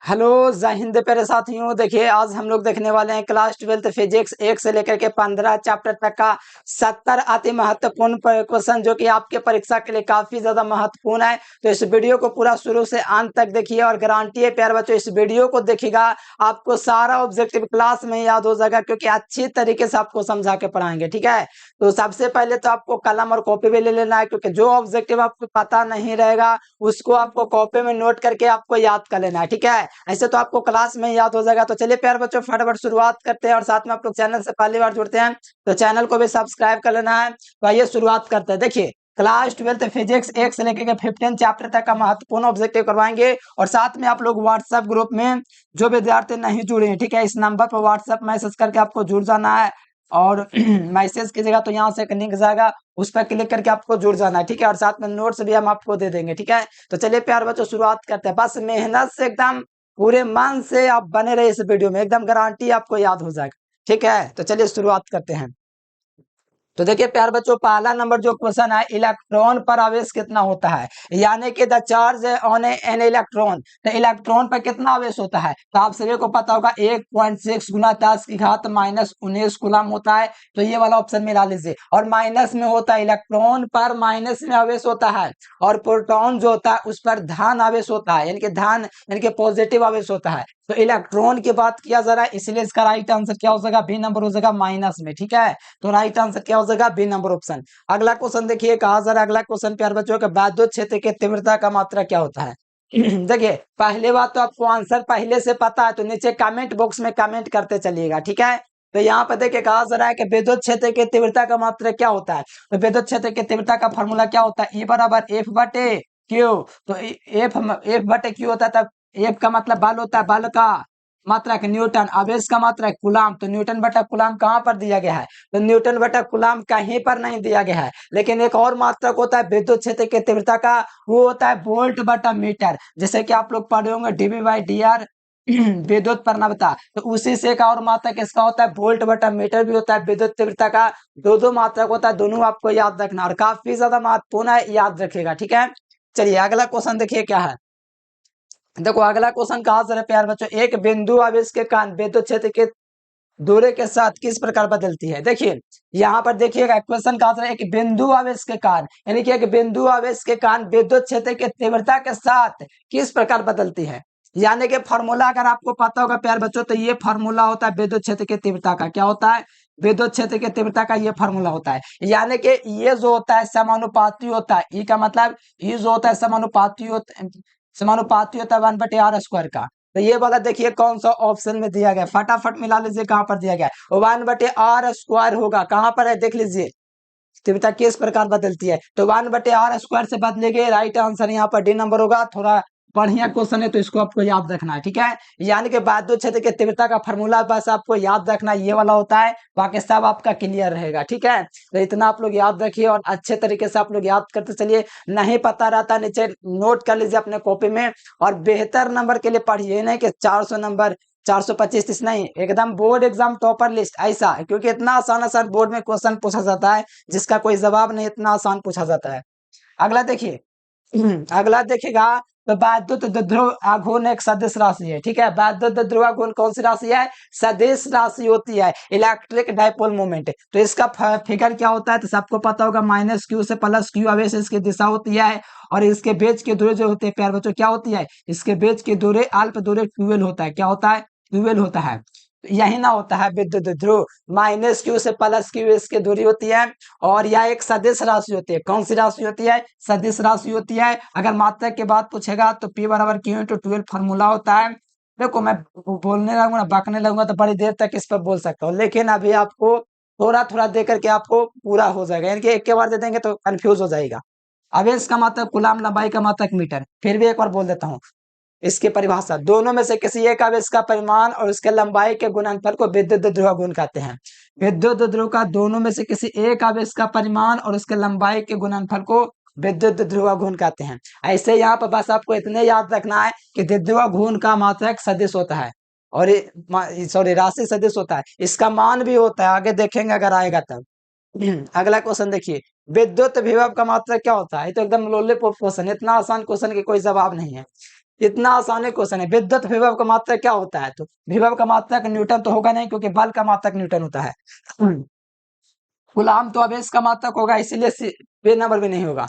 Hello जय हिंद प्यारे साथियों। देखिए आज हम लोग देखने वाले हैं क्लास 12 फिजिक्स 1 से लेकर के 15 चैप्टर तक का 70 अति महत्वपूर्ण क्वेश्चन जो कि आपके परीक्षा के लिए काफी ज्यादा महत्वपूर्ण है। तो इस वीडियो को पूरा शुरू से अंत तक देखिए और गारंटी है प्यारे बच्चों, इस वीडियो को देखिएगा आपको सारा ऑब्जेक्टिव क्लास में याद हो जाएगा, क्योंकि अच्छी तरीके से आपको समझा के पढ़ाएंगे। ठीक है, तो सबसे पहले तो आपको कलम और कॉपी भी ले लेना है, क्योंकि जो ऑब्जेक्टिव आपको पता नहीं रहेगा उसको आपको कॉपी में नोट करके आपको याद कर लेना है। ठीक है, ऐसे तो आपको क्लास में याद हो जाएगा। तो चलिए प्यारे बच्चों फटाफट शुरुआत करते हैं, और साथ में आप लोग चैनल से पहली बार जुड़ते हैं तो चैनल को भी सब्सक्राइब कर लेना है। तो आइए शुरुआत करते हैं। देखिए क्लास 12 फिजिक्स 1 से लेकर के 15 चैप्टर तक का महत्वपूर्ण ऑब्जेक्टिव करवाएंगे, और साथ में आप लोग व्हाट्सएप ग्रुप में जो विद्यार्थी नहीं जुड़े हैं, ठीक है, इस नंबर पर व्हाट्सएप मैसेज करके आपको जुड़ जाना है। और मैसेज कीजिएगा तो यहाँ से एक लिंक जाएगा, उस पर क्लिक करके आपको जुड़ जाना है। ठीक है, और साथ में नोट्स भी हम आपको दे देंगे। ठीक है, तो चलिए प्यार बच्चों शुरुआत करते हैं। बस मेहनत से एकदम पूरे मन से आप बने रहे इस वीडियो में, एकदम गारंटी आपको याद हो जाएगा। ठीक है, तो चलिए शुरुआत करते हैं। तो देखिए प्यार बच्चों पहला नंबर जो क्वेश्चन है, इलेक्ट्रॉन पर आवेश कितना होता है, यानी कि the charge on an electron. तो इलेक्ट्रॉन पर कितना आवेश होता है, तो आप सभी को पता होगा 1.6 गुना 10 की घात -19 कूलम होता है। तो ये वाला ऑप्शन मिला लीजिए, और माइनस में होता है, इलेक्ट्रॉन पर माइनस में आवेश होता है, और प्रोटॉन जो होता है उस पर धन आवेश होता है, यानी कि धन यानी कि पॉजिटिव आवेश होता है। तो इलेक्ट्रॉन की बात किया जा रहा है, इसलिए इसका राइट आंसर क्या हो जाएगा, बी नंबर हो जाएगा माइनस में। ठीक है, तो राइट आंसर क्या हो जाएगा, बी नंबर ऑप्शन। अगला क्वेश्चन देखिए कहा जा रहा है, अगला क्वेश्चन प्यार बच्चों का विद्युत क्षेत्र की तीव्रता का मात्रा क्या होता है। देखिए पहले बात तो आपको आंसर पहले से पता है, तो नीचे कमेंट बॉक्स में कमेंट करते चलिएगा। ठीक है, तो यहाँ पर देखिए कहा जा रहा है कि विद्युत क्षेत्र की तीव्रता का मात्रा क्या होता है। तो विद्युत क्षेत्र की तीव्रता का फॉर्मूला क्या होता है, E बराबर एफ बटे क्यू। तो एफ एफ बटे क्यू होता है, तब एफ का मतलब बल होता है, बल का मात्रक न्यूटन, आवेश का मात्रक कूलाम। तो न्यूटन बटा कूलाम कहाँ पर दिया गया है, तो न्यूटन बटा कूलाम कहीं पर नहीं दिया गया है। लेकिन एक और मात्रक होता है विद्युत क्षेत्र की तीव्रता का, वो होता है वोल्ट बटा मीटर। जैसे कि आप लोग पढ़े होंगे डीवी बाई डी आर विद्युत प्रवणता, तो उसी से एक और मात्रक इसका होता है वोल्ट बटा मीटर भी होता है विद्युत तीव्रता का। दो दो मात्रक होता है, दोनों आपको याद रखना, और काफी ज्यादा महत्वपूर्ण है, याद रखिएगा। ठीक है, चलिए अगला क्वेश्चन देखिए क्या है। देखो अगला क्वेश्चन कहा जा रहा है प्यार बच्चों, एक बिंदु आवेश के कारण विद्युत क्षेत्र के दूरी के साथ किस प्रकार बदलती है। देखिए यहाँ पर देखिएगा क्वेश्चन कहा जा रहा है, एक बिंदु आवेश के कारण, यानी कि एक बिंदु आवेश के कारण विद्युत क्षेत्र की तीव्रता के साथ किस प्रकार बदलती है। यानी कि फॉर्मूला अगर आपको पता होगा प्यार बच्चों, तो ये फॉर्मूला होता है विद्युत क्षेत्र की तीव्रता का, क्या होता है, विद्युत क्षेत्र की तीव्रता का ये फॉर्मूला होता है। यानी कि ये जो होता है समानुपाती होता है, ई का मतलब ये जो होता है समानुपाती होता है 1/r² का। तो ये वाला देखिए कौन सा ऑप्शन में दिया गया, फटाफट मिला लीजिए कहां पर दिया गया, 1/r² होगा, कहां पर है देख लीजिए। तीव्रता किस प्रकार बदलती है, तो 1/r² से बदलेगी, राइट आंसर यहाँ पर डी नंबर होगा। थोड़ा बढ़िया क्वेश्चन है तो इसको आपको याद रखना है। ठीक है, यानी कि विद्युत क्षेत्र की तीव्रता का फॉर्मूला बस आपको याद रखना ये वाला होता है, बाकी सब आपका क्लियर रहेगा। ठीक है, तो इतना आप लोग याद रखिए और अच्छे तरीके से आप लोग याद करते चलिए। नहीं पता रहता नीचे नोट कर लीजिए अपने कॉपी में, और बेहतर नंबर के लिए पढ़िए, नहीं कि 400 नंबर 425 नहीं, एकदम बोर्ड एग्जाम टॉपर लिस्ट ऐसा, क्योंकि इतना आसान आसान बोर्ड में क्वेश्चन पूछा जाता है जिसका कोई जवाब नहीं, इतना आसान पूछा जाता है। अगला देखिए अगला देखिएगा, तो विद्युत द्विध्रुव आघूर्ण एक सदिश राशि है। ठीक है, विद्युत द्विध्रुव आघूर्ण कौन सी राशि है, सदिश राशि होती है, इलेक्ट्रिक डाइपोल मोमेंट। तो इसका फिगर क्या होता है, तो सबको पता होगा -q से +q आवेश इसकी दिशा होती है, और इसके बीच की दूरी जो होती है प्यार बच्चों क्या होती है, इसके बीच की दूरी अल्प दूरी ट्यूबवेल होता है, क्या होता है, ट्यूबवेल होता है। यही ना होता है विद्युत ध्रुव, -q से +q इसकी दूरी होती है, और यह एक सदिश राशि होती है। कौन सी राशि होती है, सदिश राशि होती है। अगर मात्रक के बाद पूछेगा तो P बराबर Q × 12 फॉर्मूला होता है। देखो मैं बोलने लगूंगा, बकने लगूंगा तो बड़ी देर तक इस पर बोल सकता हूँ, लेकिन अभी आपको थोड़ा थोड़ा दे करके आपको पूरा हो जाएगा, यानी कि एक के बार दे देंगे तो कंफ्यूज हो जाएगा। आवेश का मात्रक कूलाम, लंबाई का मात्रक मीटर। फिर भी एक बार बोल देता हूँ इसकी परिभाषा, दोनों में से किसी एक आवेश का परिमाण और उसके लंबाई के गुणनफल को विद्युत ध्रुव गुण कहते हैं। विद्युत ध्रुव का दोनों में से किसी एक आवेश का परिमाण और उसके लंबाई के गुणनफल को विद्युत ध्रुव गुण कहते हैं। ऐसे यहाँ पर बस आपको इतने याद रखना है कि विद्युत गुण का मात्रक सदिश होता है, और सॉरी राशि सदिश होता है, इसका मान भी होता है, आगे देखेंगे अगर आएगा तब। अगला क्वेश्चन देखिए, विद्युत विभव का मात्रक क्या होता है। तो एकदम लोलीपॉप क्वेश्चन, इतना आसान क्वेश्चन की कोई जवाब नहीं है। इतना आसान क्वेश्चन है। विद्युत विभव का मात्रक क्या होता है? तो विभव का मात्रक न्यूटन तो होगा नहीं, क्योंकि बल का मात्रक न्यूटन होता है। कूलाम तो आवेश का मात्रक होगा, इसीलिए बे नंबर भी नहीं होगा।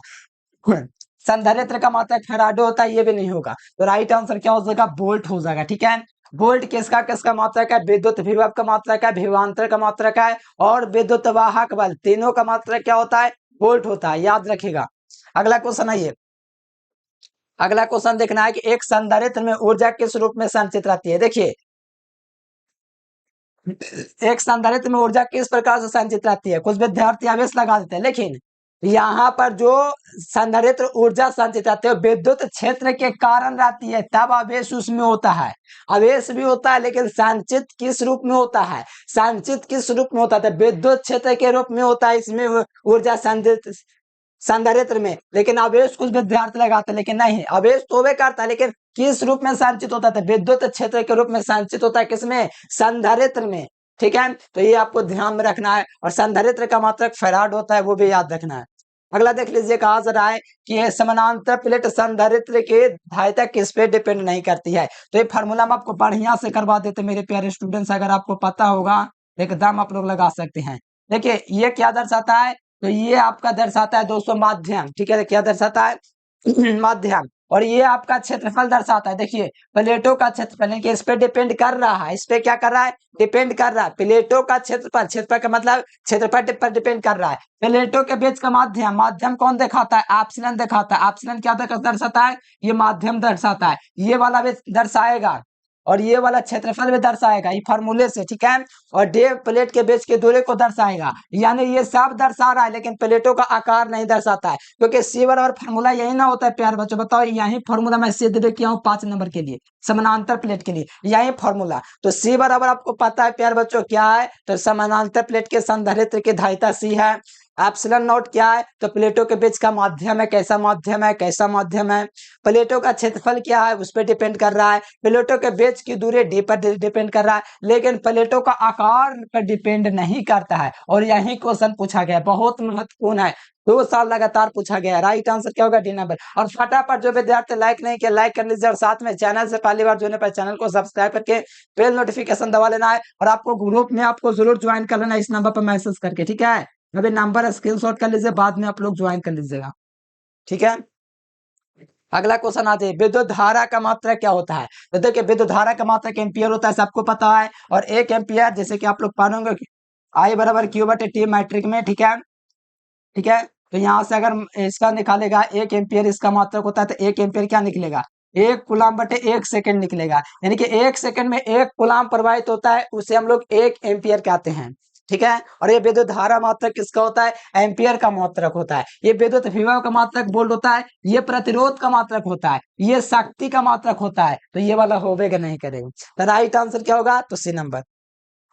संधारित्र का मात्रक फैराडे होता है, ये भी नहीं होगा। तो राइट आंसर क्या हो जाएगा? वोल्ट हो जाएगा। ठीक है, वोल्ट किसका किसका मात्रक है? विद्युत विभव का मात्रक है, विभवांतर का मात्रक है, और विद्युत वाहक बल, तीनों का मात्रक क्या होता है? वोल्ट होता है, याद रखिएगा। अगला क्वेश्चन आइए। अगला क्वेश्चन देखना है कि एक संधारित्र में ऊर्जा किस रूप में संचित रहती है। देखिए, एक संधारित्र में ऊर्जा किस प्रकार से संचित रहती है? कुछ विद्यार्थी आवेश लगा देते हैं, लेकिन यहाँ पर जो संधारित्र ऊर्जा संचित रहती है विद्युत क्षेत्र के कारण रहती है, तब आवेश उसमें होता है। आवेश भी होता है, लेकिन संचित किस रूप में होता है? संचित किस रूप में होता है? विद्युत क्षेत्र के रूप में होता है इसमें ऊर्जा संचित संधारित्र में। लेकिन आवेश कुछ विद्यार्थी लगाते हैं, लेकिन नहीं, आवेश तो वे करता है, लेकिन किस रूप में संचित होता है? विद्युत क्षेत्र के रूप में संचित होता है, किसमें? संधारित्र में। ठीक है, तो ये आपको ध्यान में रखना है। और संधारित्र का मात्रक फैराड होता है, वो भी याद रखना है। अगला देख लीजिए, कहा जा रहा है कि समानांतर प्लेट संधारित्र के धारिता किस पे डिपेंड नहीं करती है। तो ये फार्मूला हम आपको बढ़िया से करवा देते मेरे प्यारे स्टूडेंट्स, अगर आपको पता होगा एकदम आप लोग लगा सकते हैं। देखिए, ये क्या दर्शाता है? तो ये आपका दर्शाता है दोस्तों माध्यम। ठीक है, क्या दर्शाता है? माध्यम। और ये आपका क्षेत्रफल दर्शाता है। देखिए, प्लेटों का क्षेत्रफल इस पे डिपेंड कर रहा है, इस पे क्या कर रहा है? डिपेंड कर रहा है। प्लेटों का क्षेत्रफल, क्षेत्रफल का मतलब क्षेत्रफल पर डिपेंड कर रहा है। प्लेटों के बीच का माध्यम, माध्यम कौन दिखाता है? एप्सिलॉन दिखाता है। एप्सिलॉन क्या दर्शाता है? ये माध्यम दर्शाता है। ये वाला भी दर्शाएगा, और ये वाला क्षेत्रफल भी दर्शाएगा, ये फार्मूले से। ठीक है, और डे प्लेट के बीच के दूरी को दर्शाएगा। यानी ये सब दर्शा रहा है, लेकिन प्लेटों का आकार नहीं दर्शाता है, क्योंकि सी बराबर फार्मूला यही ना होता है प्यार बच्चों। बताओ, यही फार्मूला मैं सिद्ध भी किया हूँ 5 नंबर के लिए, समानांतर प्लेट के लिए, यही फार्मूला। तो सी बराबर आपको पता है प्यार बच्चों क्या है? तो समानांतर प्लेट के संधारित्र की धारिता सी है। एप्सिलॉन नॉट क्या है? तो प्लेटों के बीच का माध्यम है। कैसा माध्यम है? कैसा माध्यम है? प्लेटों का क्षेत्रफल क्या है? उस पर डिपेंड कर रहा है। प्लेटों के बीच की दूरी डी पर डिपेंड कर रहा है, लेकिन प्लेटों का आकार पर डिपेंड नहीं करता है। और यही क्वेश्चन पूछा गया, बहुत महत्वपूर्ण है, 2 साल लगातार पूछा गया। राइट आंसर क्या होगा? D number. और फटाफट जो विद्यार्थी लाइक नहीं किया, लाइक कर लीजिए, और साथ में चैनल से पहली बार जुड़ने पर चैनल को सब्सक्राइब करके बेल नोटिफिकेशन दबा लेना है। और आपको ग्रुप में आपको जरूर ज्वाइन कर लेना, इस नंबर पर मैसेज करके। ठीक है, अभी नंबर स्क्रीनशॉट कर लीजिए, बाद में आप लोग ज्वाइन कर लीजिएगा। ठीक है, अगला क्वेश्चन आते हैं, विद्युत धारा का मात्रक क्या होता है? तो देखिए, विद्युत धारा का मात्रक एम्पियर होता है, सबको पता है। और 1 एम्पियर, जैसे कि आप लोग पढ़ोगे, आई बराबर क्यू बटे टी मैट्रिक में। ठीक है, ठीक है, तो यहाँ से अगर इसका निकालेगा 1 एम्पियर इसका मात्रक होता है, तो 1 एम्पियर क्या निकलेगा? 1 कूलाम बटे 1 सेकंड निकलेगा। यानी कि 1 सेकंड में 1 कूलाम प्रवाहित होता है, उसे हम लोग 1 एम्पियर कहते हैं। ठीक है, और ये विद्युत धारा मात्रक किसका होता है? एम्पियर का मात्रक होता है। ये विद्युत विभव का मात्रक वोल्ट होता है। ये प्रतिरोध का मात्रक होता है। ये शक्ति का मात्रक होता है। तो ये वाला होवेगा नहीं करेगा। तो राइट आंसर क्या होगा? तो सी नंबर।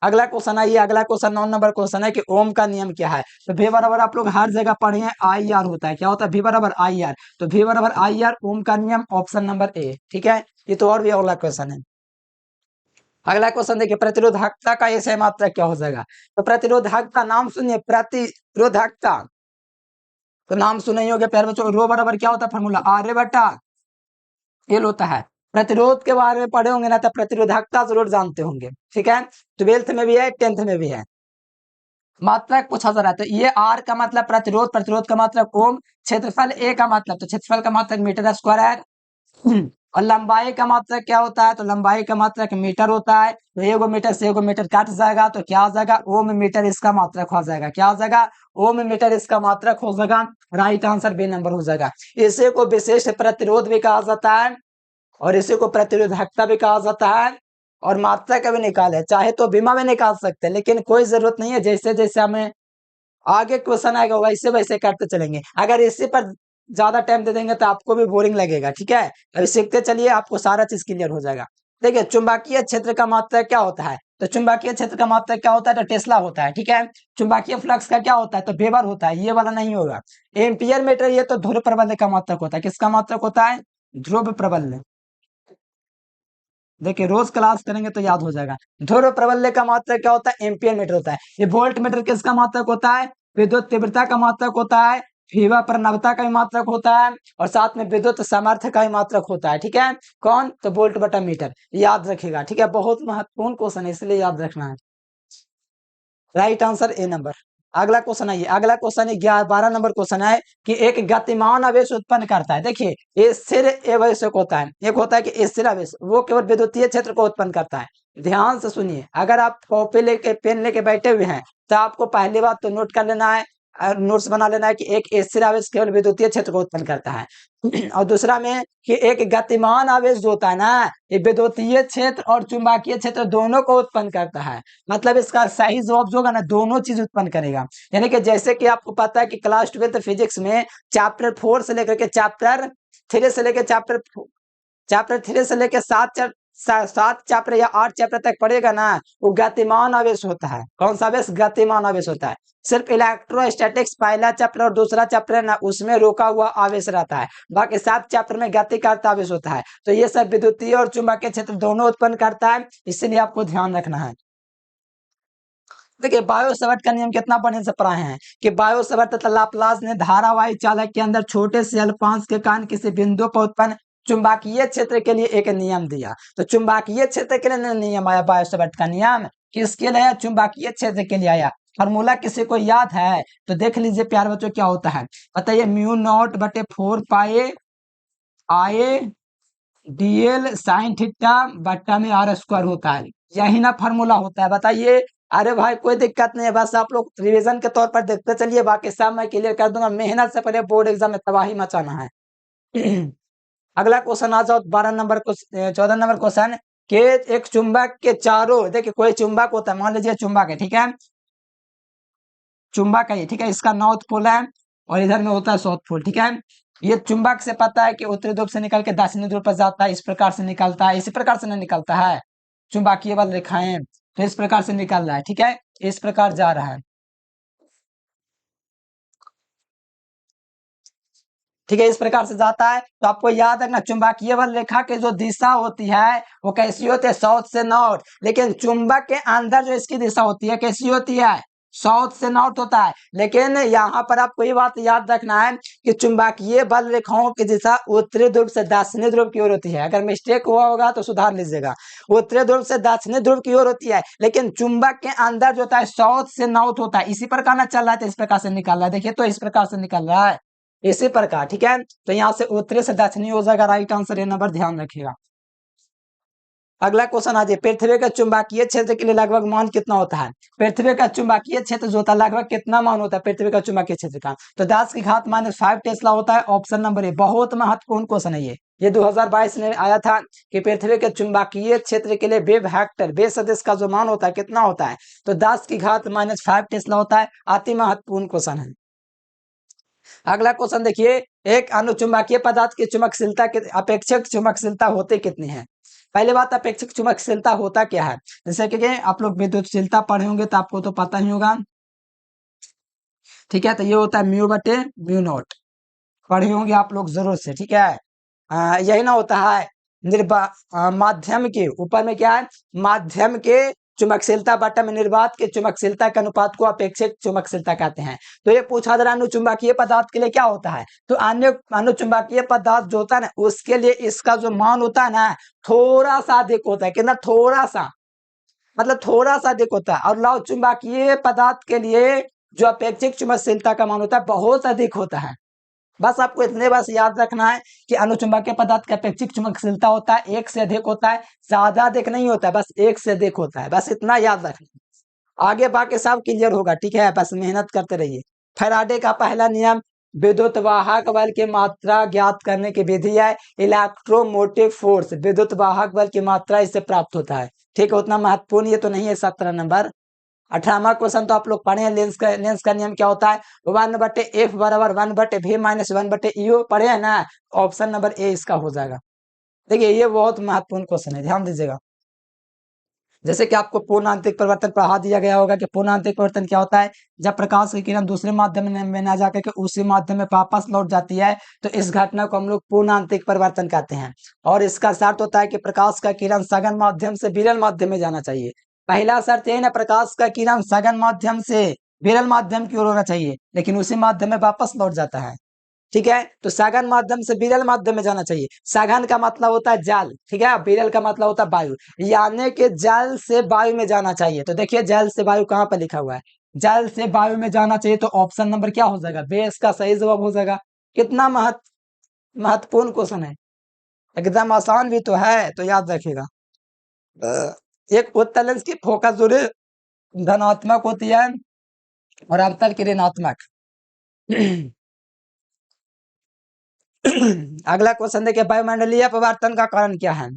अगला क्वेश्चन आइए, अगला क्वेश्चन 9 नंबर क्वेश्चन है कि ओम का नियम क्या है? तो V बराबर आप लोग हर जगह पढ़े हैं, आई आर होता है। क्या होता है? V बराबर आई आर। तो V बराबर आई आर, ओम का नियम, ऑप्शन नंबर ए। ठीक है, ये तो और भी अगला क्वेश्चन है। अगला क्वेश्चन देखिए, प्रतिरोधकता का ऐसे मात्रक क्या हो जाएगा? तो प्रतिरोधकता, नाम सुनिए, प्रतिरोधकता तो नाम सुने ही होंगे प्यारे बच्चों। रो बराबर क्या होता है? फॉर्मूला आर बटा एल होता है। प्रतिरोध के बारे में पढ़े होंगे ना, तो प्रतिरोधकता जरूर जानते होंगे। ठीक है, 12th में भी है, 10th में भी है। मात्रक पूछा जा रहा है, तो ये आर का मतलब प्रतिरोध, प्रतिरोध का मतलब ओम, क्षेत्रफल ए का मतलब, तो क्षेत्रफल का मतलब मीटर स्क्वायर है। और लंबाई का मात्रक क्या होता है? तो लंबाई का मात्रक मीटर होता है। तो एगो मीटर से एगो मीटर काट जाएगा, तो क्या हो जाएगा? ओम मीटर इसका मात्रक हो जाएगा। क्या हो जाएगा? ओम मीटर इसका मात्रक हो जाएगा। राइट आंसर बी नंबर हो जाएगा। इसे को विशेष प्रतिरोध भी कहा जाता है, और इसी को प्रतिरोधकता भी कहा जाता है। और मात्रा का भी निकाले, चाहे तो बीमा में निकाल सकते हैं, लेकिन कोई जरूरत नहीं है। जैसे जैसे हमें आगे क्वेश्चन आएगा वैसे वैसे करते चलेंगे। अगर इसी पर ज्यादा टाइम दे देंगे तो आपको भी बोरिंग लगेगा। ठीक है, अभी सीखते चलिए, आपको सारा चीज क्लियर हो जाएगा। देखिए, चुंबकीय क्षेत्र का मात्रक क्या होता है? तो चुंबकीय क्षेत्र का मात्रक क्या होता है? तो टेस्ला होता है। ठीक है, चुंबकीय फ्लक्स का क्या होता है? तो वेबर होता है। ये वाला नहीं होगा। एम्पियर मीटर, ये तो ध्रुव प्रबल का मात्रक होता है। किसका मात्रक होता है? ध्रुव प्रबल। देखिए, रोज क्लास करेंगे तो याद हो जाएगा। ध्रुव प्रबल्य का मात्रक क्या होता है? एम्पियर मीटर होता है। ये वोल्ट मीटर किसका मात्रक होता है? विद्युत तीव्रता का मात्रक होता है। विभव प्रवणता का भी मात्रक होता है और साथ में विद्युत सामर्थ्य का भी मात्रक होता है। ठीक है, कौन? तो वोल्ट बटा मीटर, याद रखिएगा। ठीक है, बहुत महत्वपूर्ण क्वेश्चन है, इसलिए याद रखना है। Right answer A number. अगला क्वेश्चन है, अगला क्वेश्चन 12 नंबर क्वेश्चन है कि एक गतिमान आवेश उत्पन्न करता है। देखिए, ये स्थिर आवेश होता है, एक होता है कि स्थिर आवेश, वो केवल विद्युतीय क्षेत्र को उत्पन्न करता है। ध्यान से सुनिए, अगर आप कॉपी लेके पेन लेके बैठे हुए हैं तो आपको पहली बात तो नोट कर लेना है, नोट्स बना लेना है कि एक स्थिर आवेश केवल विद्युतीय क्षेत्र को उत्पन्न करता है और दूसरा में कि एक गतिमान आवेश जो होता है ना, ये विद्युतीय क्षेत्र और चुंबकीय क्षेत्र दोनों को उत्पन्न करता है। मतलब इसका सही जवाब जो होगा ना, दोनों चीज उत्पन्न करेगा। यानी कि जैसे कि आपको पता है कि क्लास 12 फिजिक्स में चैप्टर 4 से लेकर के चैप्टर 3 से लेकर चैप्टर 3 से लेकर 7 चैप्टर या 8 चैप्टर तक पढ़ेगा ना, वो गतिमान आवेश होता है। कौन सा आवेश? गतिमान आवेश होता है। सिर्फ इलेक्ट्रोस्टैटिक्स पहला चैप्टर और दूसरा चैप्टर है ना, उसमें रोका हुआ आवेश रहता है। बाकी 7 चैप्टर में गतिकारता आवेश होता है। तो ये सब विद्युतीय और चुंबकीय क्षेत्र दोनों उत्पन्न करता है, इसलिए आपको ध्यान रखना है। देखिए, बायो सवर्ट का नियम कितना बढ़िया से पढ़ाए हैं कि बायो सवर्ट तथा लाप्लास ने धारावाही चालक के अंदर छोटे से अल्पांश के कारण किसी बिंदु पर उत्पन्न चुंबकीय क्षेत्र के लिए एक नियम दिया। तो चुंबकीय क्षेत्र के लिए नियम आया, बायो सवर्ट का नियम किसके लिए आया? चुंबकीय क्षेत्र के लिए आया। फॉर्मूला किसी को याद है तो देख लीजिए प्यार बच्चों, क्या होता है बताइए। म्यू नॉट बटे 4 पाए आए डीएल साइन थीटा बट्टा में आर स्क्वायर होता है, यही ना फॉर्मूला होता है, बताइए। अरे भाई कोई दिक्कत नहीं है, बस आप लोग रिवीजन के तौर पर देखते चलिए, बाकी सब मैं क्लियर कर दूंगा। मेहनत से पहले बोर्ड एग्जाम में तबाही मचाना है। अगला क्वेश्चन आ जाओ, 14 नंबर क्वेश्चन के एक चुंबक के चारों, देखिए कोई चुंबक होता है, मान लीजिए चुंबक है, ठीक है, चुंबक है, ठीक है, इसका नॉर्थ पोल है और इधर में होता है साउथ पोल। ठीक है, ये चुंबक से पता है कि उत्तरी ध्रुव से निकल के दक्षिणी ध्रुव पर जाता है, इस प्रकार से निकलता है, इसी प्रकार से नहीं निकलता है, चुंबकीय बल रेखाएं तो इस प्रकार से निकल रहा है। ठीक है, इस प्रकार जा रहा है। ठीक है, इस प्रकार से जाता है। तो आपको याद रखना, चुंबकीय बल रेखा की जो दिशा होती है वो कैसी होती है? साउथ से नॉर्थ। लेकिन चुंबक के अंदर जो इसकी दिशा होती है कैसी होती है? साउथ से नॉर्थ होता है। लेकिन यहाँ पर आपको ये बात याद रखना है कि चुंबकीय बल रेखाओं की दिशा उत्तरी ध्रुव से दक्षिणी ध्रुव की ओर होती है। अगर मिस्टेक हुआ होगा तो सुधार लीजिएगा। उत्तरी ध्रुव से दक्षिणी ध्रुव की ओर होती है, लेकिन चुंबक के अंदर जो होता है साउथ से नॉर्थ होता है। इसी प्रकार ना चल रहा है तो इस प्रकार से निकल रहा है, देखिए तो इस प्रकार से निकल रहा है, इसी प्रकार। ठीक है, तो यहाँ से उत्तरी से दक्षिणी हो जाएगा, राइट आंसर ये नंबर, ध्यान रखिएगा। अगला क्वेश्चन आ जाए, पृथ्वी का चुंबकीय क्षेत्र के लिए लगभग मान कितना होता है? पृथ्वी का चुंबकीय क्षेत्र जो होता है लगभग कितना मान होता है पृथ्वी का चुंबकीय क्षेत्र का? तो 10 की घात -5 टेस्ला होता है। ऑप्शन नंबर ए, बहुत महत्वपूर्ण क्वेश्चन है ये 2022 में आया था कि पृथ्वी के चुंबकीय क्षेत्र के लिए वेव हेक्टर, वेव सदिश का जो मान होता है कितना होता है? तो 10 की घात -5 टेस्ला होता है। अति महत्वपूर्ण क्वेश्चन है। अगला क्वेश्चन देखिए, एक अनुचुंबकीय पदार्थ की चुंबकशीलता की अपेक्षक चुंबकशीलता होती कितनी है? पहले बात, अपेक्षक चुंबकशीलता होता क्या है? जैसे कि आप लोग विद्युतशीलता पढ़े होंगे तो आपको तो पता ही होगा। ठीक है, तो ये होता है म्यू बटे म्यू नॉट, पढ़े होंगे आप लोग जरूर से। ठीक है, यही ना होता है माध्यम के ऊपर में क्या है? माध्यम के चुंबकशीलता बटा में निर्वात के चुंबकशीलता के अनुपात को अपेक्षित चुंबकशीलता कहते हैं। तो ये पूछा जा रहा है अनुचुंबकीय पदार्थ के लिए क्या होता है? तो अन्य अनुचुंबकीय पदार्थ जो होता है ना, उसके लिए इसका जो मान होता है ना, थोड़ा सा अधिक होता है। कितना? थोड़ा सा, मतलब थोड़ा सा अधिक होता है। और लव चुंबकीय पदार्थ के लिए जो अपेक्षित चुंबकशीलता का मान होता है बहुत अधिक होता है। बस आपको इतने बस याद रखना है कि अनुचुंबकीय पदार्थ का अपेक्षित चुंबकशीलता होता है 1 से अधिक होता है, ज्यादा अधिक नहीं होता है, बस 1 से अधिक होता है, बस इतना याद रखना। आगे बाकी सब क्लियर होगा। ठीक है, बस मेहनत करते रहिए। फैराडे का पहला नियम, विद्युत वाहक बल की मात्रा ज्ञात करने की विधि है इलेक्ट्रोमोटिव फोर्स। विद्युत वाहक बल की मात्रा इससे प्राप्त होता है। ठीक है, उतना महत्वपूर्ण ये तो नहीं है। 17 नंबर। 18वां क्वेश्चन तो आप लोग पढ़े हैं, लेंस का नियम क्या होता है? 1/f बराबर 1/v माइनस 1/u पढ़े हैं ना? ऑप्शन नंबर ए इसका हो जाएगा। देखिए ये बहुत महत्वपूर्ण क्वेश्चन है, ध्यान दीजिएगा। जैसे कि आपको पूर्ण आंतरिक परिवर्तन पढ़ा दिया गया होगा कि पूर्ण आंतरिक परिवर्तन क्या होता है? जब प्रकाश की किरण दूसरे माध्यम में ना जाकर के उसी माध्यम में वापस लौट जाती है, तो इस घटना को हम लोग पूर्ण आंतरिक परिवर्तन कहते हैं। और इसका शर्त होता है कि प्रकाश का किरण सघन माध्यम से विरल माध्यम में जाना चाहिए। पहला शर्त है ना, प्रकाश का किरण सघन माध्यम से विरल माध्यम की ओर होना चाहिए, लेकिन उसी माध्यम में वापस लौट जाता है। ठीक है, तो सघन माध्यम से विरल माध्यम में जाना चाहिए। सघन का मतलब होता है जल, ठीक है, विरल का मतलब होता है वायु, यानी कि जल से वायु में जाना चाहिए। तो देखिए जल से वायु कहाँ पर लिखा हुआ है, जल से वायु में जाना चाहिए, तो ऑप्शन नंबर क्या हो जाएगा, बे इसका सही जवाब हो जाएगा। कितना महत्वपूर्ण क्वेश्चन है, एकदम आसान भी तो है, तो याद रखिएगा। एक उत्तल लेंस की फोकस दूरी धनात्मक होती है और अवतल की ऋणात्मक। अगला क्वेश्चन देखिए, वायुमंडलीय अपवर्तन का कारण क्या है।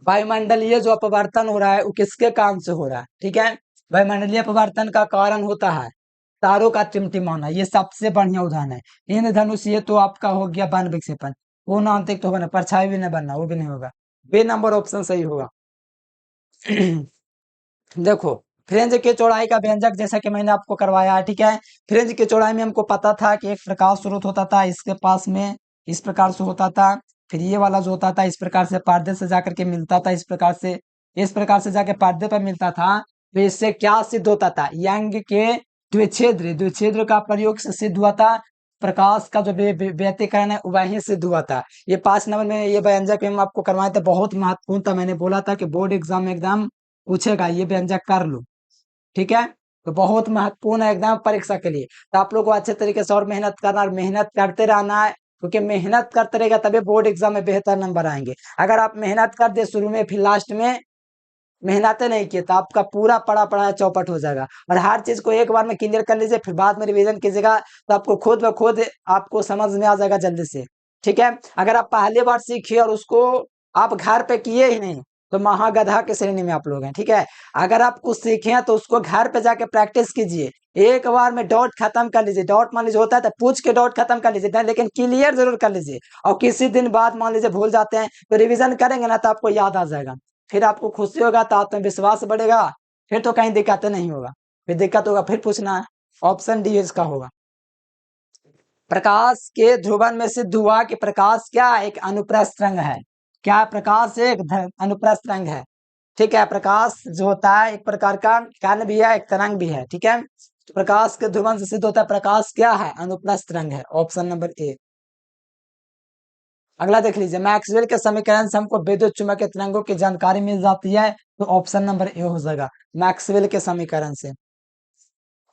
वायुमंडलीय जो अपवर्तन हो रहा है वो किसके कारण से हो रहा है, ठीक है। वायुमंडलीय अपवर्तन का कारण होता है तारों का टिमटिमाना, ये सबसे बढ़िया उदाहरण है। इंद्रधनुष ये तो आपका हो गया वन विक्षेपण, पूर्ण आंतरिक तो होगा, परछाई भी नहीं बनना, वो भी नहीं होगा। बे नंबर ऑप्शन सही होगा। देखो फ्रेंज की चौड़ाई का व्यंजक जैसा कि मैंने आपको करवाया है, ठीक है। फ्रेंज की चौड़ाई में हमको पता था कि एक प्रकाश स्रोत होता था इसके पास में, इस प्रकार से होता था, फिर ये वाला जो होता था इस प्रकार से पर्दे से जाकर के मिलता था, इस प्रकार से जाके पर्दे पर मिलता था। तो इससे क्या सिद्ध होता था, यंग के द्विच्छेद्र का प्रयोग से सिद्ध हुआ था, प्रकाश का जो व्यतिकरण है वही सिद्ध हुआ था। ये 5 नंबर में ये व्यंजक हम आपको करवाए थे, बहुत महत्वपूर्ण था। मैंने बोला था कि बोर्ड एग्जाम में एकदम पूछेगा, ये व्यंजक कर लो, ठीक है। तो बहुत महत्वपूर्ण है एकदम परीक्षा के लिए। तो आप लोग को अच्छे तरीके से और मेहनत करना और मेहनत करते रहना है, क्योंकि मेहनत करते रहेगा तभी बोर्ड एग्जाम में बेहतर नंबर आएंगे। अगर आप मेहनत कर दे शुरू में फिर लास्ट में मेहनत नहीं किए तो आपका पूरा पढ़ा पढ़ा चौपट हो जाएगा। और हर चीज को एक बार में क्लियर कर लीजिए, फिर बाद में रिवीजन कीजिएगा, तो आपको खुद ब खुद आपको समझ में आ जाएगा जल्दी से, ठीक है। अगर आप पहली बार सीखिए और उसको आप घर पे किए ही नहीं, तो महागधा की श्रेणी में आप लोग हैं, ठीक है। अगर आप कुछ सीखे हैं तो उसको घर पे जाके प्रैक्टिस कीजिए, एक बार में डॉट खत्म कर लीजिए। डॉट मान लीजिए होता है तो पूछ के डॉट खत्म कर लीजिए, लेकिन क्लियर जरूर कर लीजिए। और किसी दिन बाद मान लीजिए भूल जाते हैं तो रिविजन करेंगे ना तो आपको याद आ जाएगा, फिर आपको खुशी होगा तो आत्मविश्वास बढ़ेगा, फिर तो कहीं दिक्कत नहीं होगा। फिर दिक्कत होगा फिर पूछना है, ऑप्शन डी इसका होगा। प्रकाश के ध्रुवन में सिद्ध हुआ कि प्रकाश क्या एक अनुप्रस्थ रंग है। क्या प्रकाश एक अनुप्रस्थ रंग है, ठीक है। प्रकाश जो होता है एक प्रकार का कण भी है, एक तरंग भी है, ठीक है। तो प्रकाश के ध्रुवन से सिद्ध होता है प्रकाश क्या है, अनुप्रस्थ रंग है, ऑप्शन नंबर ए। अगला देख लीजिए, मैक्सवेल के समीकरण से हमको विद्युत चुम्बकीय तरंगों की जानकारी मिल जाती है, तो ऑप्शन नंबर ए हो जाएगा, मैक्सवेल के समीकरण से।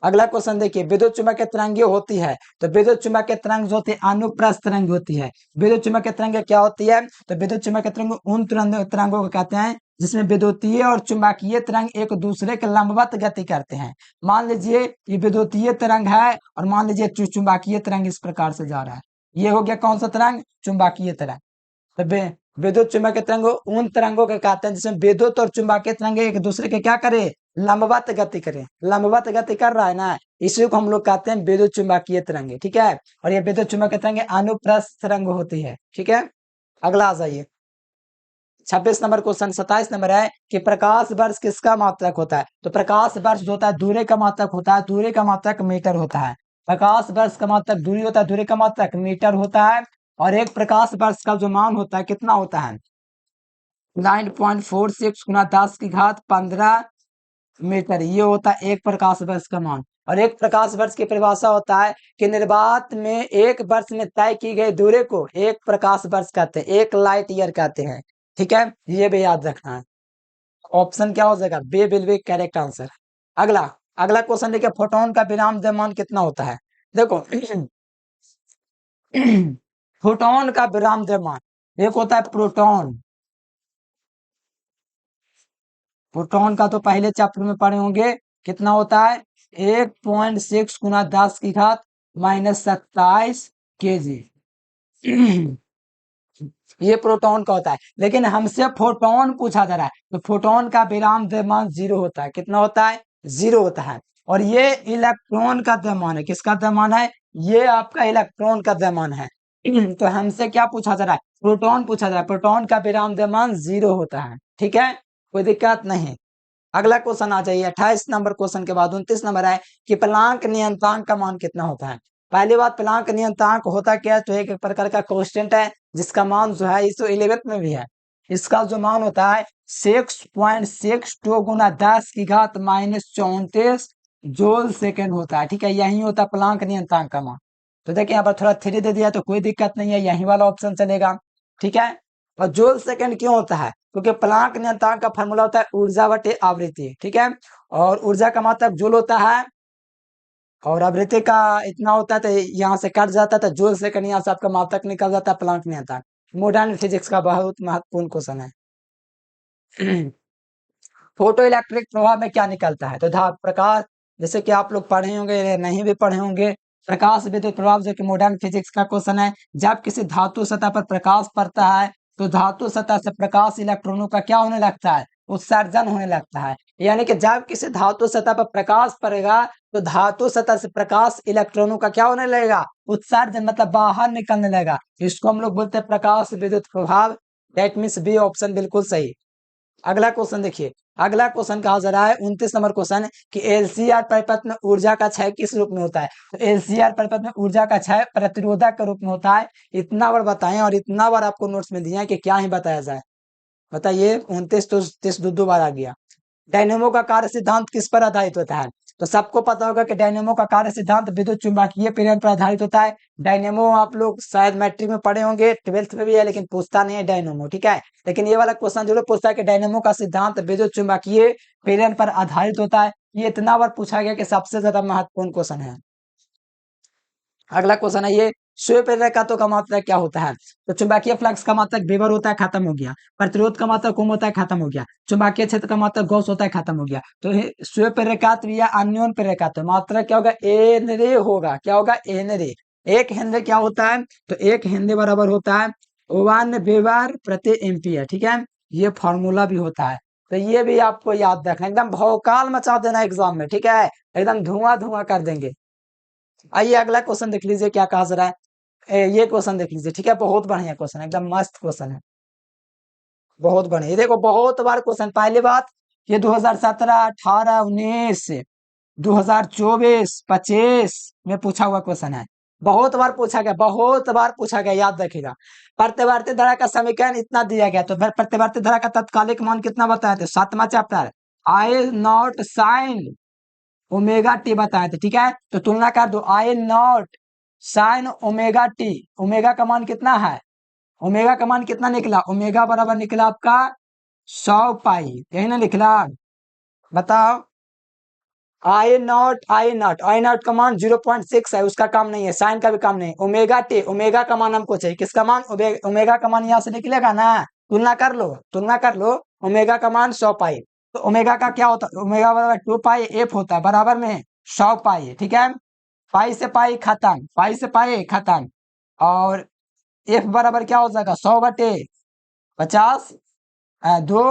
अगला क्वेश्चन देखिए, विद्युत चुम्बकीय तरंगे होती है, तो विद्युत चुम्बकीय तरंग जो होती है अनुप्रस्थ तरंग होती है। विद्युत चुम्बकीय तरंग क्या होती है, तो विद्युत चुम्बकीय तरंग उन तरंगों को कहते हैं जिसमें विद्युतीय और चुंबकीय तरंग एक दूसरे के लंबवत गति करते हैं। मान लीजिए ये विद्युतीय तरंग है और मान लीजिए चुंबकीय तरंग इस प्रकार से जा रहा है, ये हो गया कौन सा तरंग, चुंबकीय तरंग। तो विद्युत चुम्बकीय तरंग उन तरंगों के कहते हैं जिसमें विद्युत और चुंबकीय तरंग एक दूसरे के क्या करे, लंबवत गति करे। लंबवत गति कर रहा है ना, इसी को हम लोग कहते हैं विद्युत चुम्बकीय तरंगे, ठीक है। और ये विद्युत चुम्बकीय तरंगे अनुप्रस्थ तरंग होती है, ठीक है। अगला आ जाइए, 26 नंबर क्वेश्चन। 27 नंबर है कि प्रकाश वर्ष किसका मात्रक होता है, तो प्रकाश वर्ष जो होता है दूरी का मात्रक होता है, दूरी का मात्रक मीटर होता है। प्रकाश वर्ष का मात्रक दूरी होता है, दूरी का मात्रक मीटर होता है। और एक प्रकाश वर्ष का जो मान होता है कितना होता है, 9.46 गुना 10 की घात 15 मीटर, ये होता है एक प्रकाश वर्ष का मान। और एक प्रकाश वर्ष की परिभाषा होता है कि निर्वात में एक वर्ष में तय की गई दूरी को एक प्रकाश वर्ष कहते हैं, एक लाइट ईयर कहते हैं, ठीक है। ये भी याद रखना है, ऑप्शन क्या हो जाएगा, बे विल बी करेक्ट आंसर। अगला अगला क्वेश्चन देखिए, फोटोन का विराम द्रव्यमान कितना होता है। देखो फोटोन का विराम द्रव्यमान एक होता है प्रोटॉन, प्रोटॉन का तो पहले चैप्टर में पढ़े होंगे, कितना होता है 1.6 गुना 10 की घात -27 केजी। ये प्रोटॉन का होता है, लेकिन हमसे फोटोन पूछा जा रहा है, तो फोटोन का विराम द्रव्यमान 0 होता है, कितना होता है 0 होता है। और ये इलेक्ट्रॉन का द्रव्यमान है, किसका द्रव्यमान है, ये आपका इलेक्ट्रॉन का द्रव्यमान है। तो हमसे क्या पूछा जा रहा है, प्रोटॉन पूछा जा रहा है, प्रोटॉन का विराम द्रव्यमान 0 होता है, ठीक है, कोई दिक्कत नहीं। अगला क्वेश्चन आ जाइए, 28 नंबर क्वेश्चन के बाद 29 नंबर है कि प्लांक नियतांक का मान कितना होता है। पहली बात, प्लांक नियतांक होता क्या है, तो एक प्रकार का कांस्टेंट है जिसका मान जो है इस 11th में भी है। इसका जो मान होता है 6.62 गुना 10 की घात -34 जूल सेकंड होता है, ठीक है, यही होता है प्लांक नियतांक का मान। तो देखिए यहाँ पर थोड़ा 3 दे दिया तो कोई दिक्कत नहीं है, यही वाला ऑप्शन चलेगा, ठीक है। और जूल सेकंड क्यों होता है, क्योंकि प्लांक नियतांक का फॉर्मूला होता है ऊर्जा बटे आवृत्ति, ठीक है। और ऊर्जा का मात्रक जूल होता है और आवृत्ति का इतना होता है, तो यहाँ से कट जाता है, तो जूल सेकंड यहाँ से आपका मात्रक निकल जाता है प्लांक नियतांक। मॉडर्न फिजिक्स का बहुत महत्वपूर्ण क्वेश्चन है। फोटो इलेक्ट्रिक प्रभाव में क्या निकलता है, तो प्रकाश, जैसे कि आप लोग पढ़े होंगे या नहीं भी पढ़े होंगे, प्रकाश विद्युत प्रभाव जो कि मॉडर्न फिजिक्स का क्वेश्चन है। जब किसी धातु सतह पर प्रकाश पड़ता है तो धातु सतह से प्रकाश इलेक्ट्रॉनों का क्या होने लगता है, उत्सर्जन होने लगता है। यानी कि जब किसी धातु सतह पर प्रकाश पड़ेगा तो धातु सतह से प्रकाश इलेक्ट्रॉनों का क्या होने लगेगा, उत्सर्जन, मतलब बाहर निकलने लगेगा। इसको हम लोग बोलते हैं प्रकाश विद्युत प्रभाव। दैट मीन्स बी ऑप्शन बिल्कुल सही। अगला क्वेश्चन देखिए, अगला क्वेश्चन कहा जा रहा है 29 नंबर क्वेश्चन कि एलसीआर परिपथ में ऊर्जा का क्षय किस रूप में होता है। तो एलसीआर परिपथ में ऊर्जा का क्षय प्रतिरोधक के रूप में होता है। इतना बार बताएं और इतना बार आपको नोट्स में दिया है कि क्या ही बताया जाए, बताइए। 29 तो 30 दो बार आ गया। डायनेमो का कार्य सिद्धांत किस पर आधारित होता है, तो सबको पता होगा कि डायनेमो का कार्य सिद्धांत विद्युत चुंबकीय प्रेरण पर आधारित होता है। डायनेमो आप लोग शायद मैट्रिक में पढ़े होंगे, 12th में भी है, लेकिन पूछता नहीं है डायनेमो, ठीक है। लेकिन ये वाला क्वेश्चन जरूर पूछता है कि डायनेमो का सिद्धांत विद्युत चुंबकीय प्रेरण पर आधारित होता है। ये इतना बार पूछा गया कि सबसे ज्यादा महत्वपूर्ण क्वेश्चन है। अगला क्वेश्चन है ये, स्व प्रेरकत्व का मात्रक क्या होता है, तो चुंबकीय फ्लक्स का मात्रक वेबर होता है, खत्म हो गया। प्रतिरोध का मात्रक ओम होता है, खत्म हो गया। चुंबकीय क्षेत्र का मात्रक गॉस होता है, खत्म हो गया। तो स्व प्रेरकत्व या अन्योन प्रेरकत्व मात्रक क्या होगा, एन रे होगा, क्या होगा, एन रे। एक हेनरी क्या होता है, तो एक हेनरी बराबर होता है 1 वेबर प्रति एम्पियर, ठीक है। ये फॉर्मूला भी होता है, तो ये भी आपको याद रखना, एकदम भौकाल मचा देना एग्जाम में, ठीक है, एकदम धुआं धुआं कर देंगे। आइए अगला क्वेश्चन देख लीजिए क्या कहा जा रहा है। ये क्वेश्चन देख लीजिए, ठीक है, बहुत बढ़िया क्वेश्चन है, एकदम मस्त क्वेश्चन है, बहुत बढ़िया। ये देखो बहुत बार क्वेश्चन, पहली बात ये 2017, 18, 19, 2024, 25 में पूछा हुआ क्वेश्चन है। बहुत बार पूछा गया, बहुत बार पूछा गया, याद रखिएगा। प्रतिवर्ती धारा का समीकरण इतना दिया गया, तो प्रतिवर्ती धारा का तत्कालिक मान कितना बताया थे, 7वां chapter, I nought sine omega t बताए थे, ठीक है। तो तुलना कर दो, I nought sine omega t, omega का मान कितना है, ओमेगा का मान कितना निकला, ओमेगा बराबर निकला आपका 100 पाई, यही ना निकला, बताओ। आई नॉट का मान 0.6 है, उसका काम नहीं है, साइन का भी काम नहीं। ओमेगा टी, ओमेगा का मान हमको चाहिए, किसका मान, ओमेगा का मान यहाँ से निकलेगा ना, तुलना कर लो, तुलना कर लो। ओमेगा का मान 100 पाई, तो ओमेगा का क्या होता है, ओमेगा बराबर 2 पाई एफ होता है, बराबर में 100 पाई, ठीक है। पाई से पाई खत्म, पाई से पाई खत्म, और एफ बराबर क्या हो जाएगा, 100/50, 2,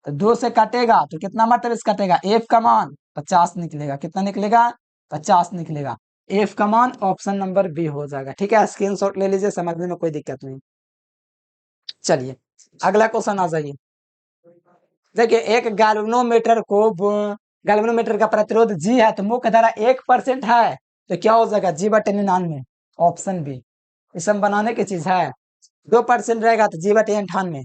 तो 2 से कटेगा तो कितना मतलब इस कटेगा, एफ का मान 50 निकलेगा, कितना निकलेगा, 50 निकलेगा। एफ का मान ऑप्शन नंबर बी हो जाएगा, ठीक है। स्क्रीनशॉट ले लीजिए, समझने में कोई दिक्कत नहीं। चलिए अगला क्वेश्चन आ जाइए। देखिए एक गैल्वेनोमीटर को गैल्वेनोमीटर का प्रतिरोध जी है, तो मुख्य धारा 1% है, तो क्या हो जाएगा, G/99, ऑप्शन बी। इस हम बनाने की चीज है, 2% रहेगा तो G/98।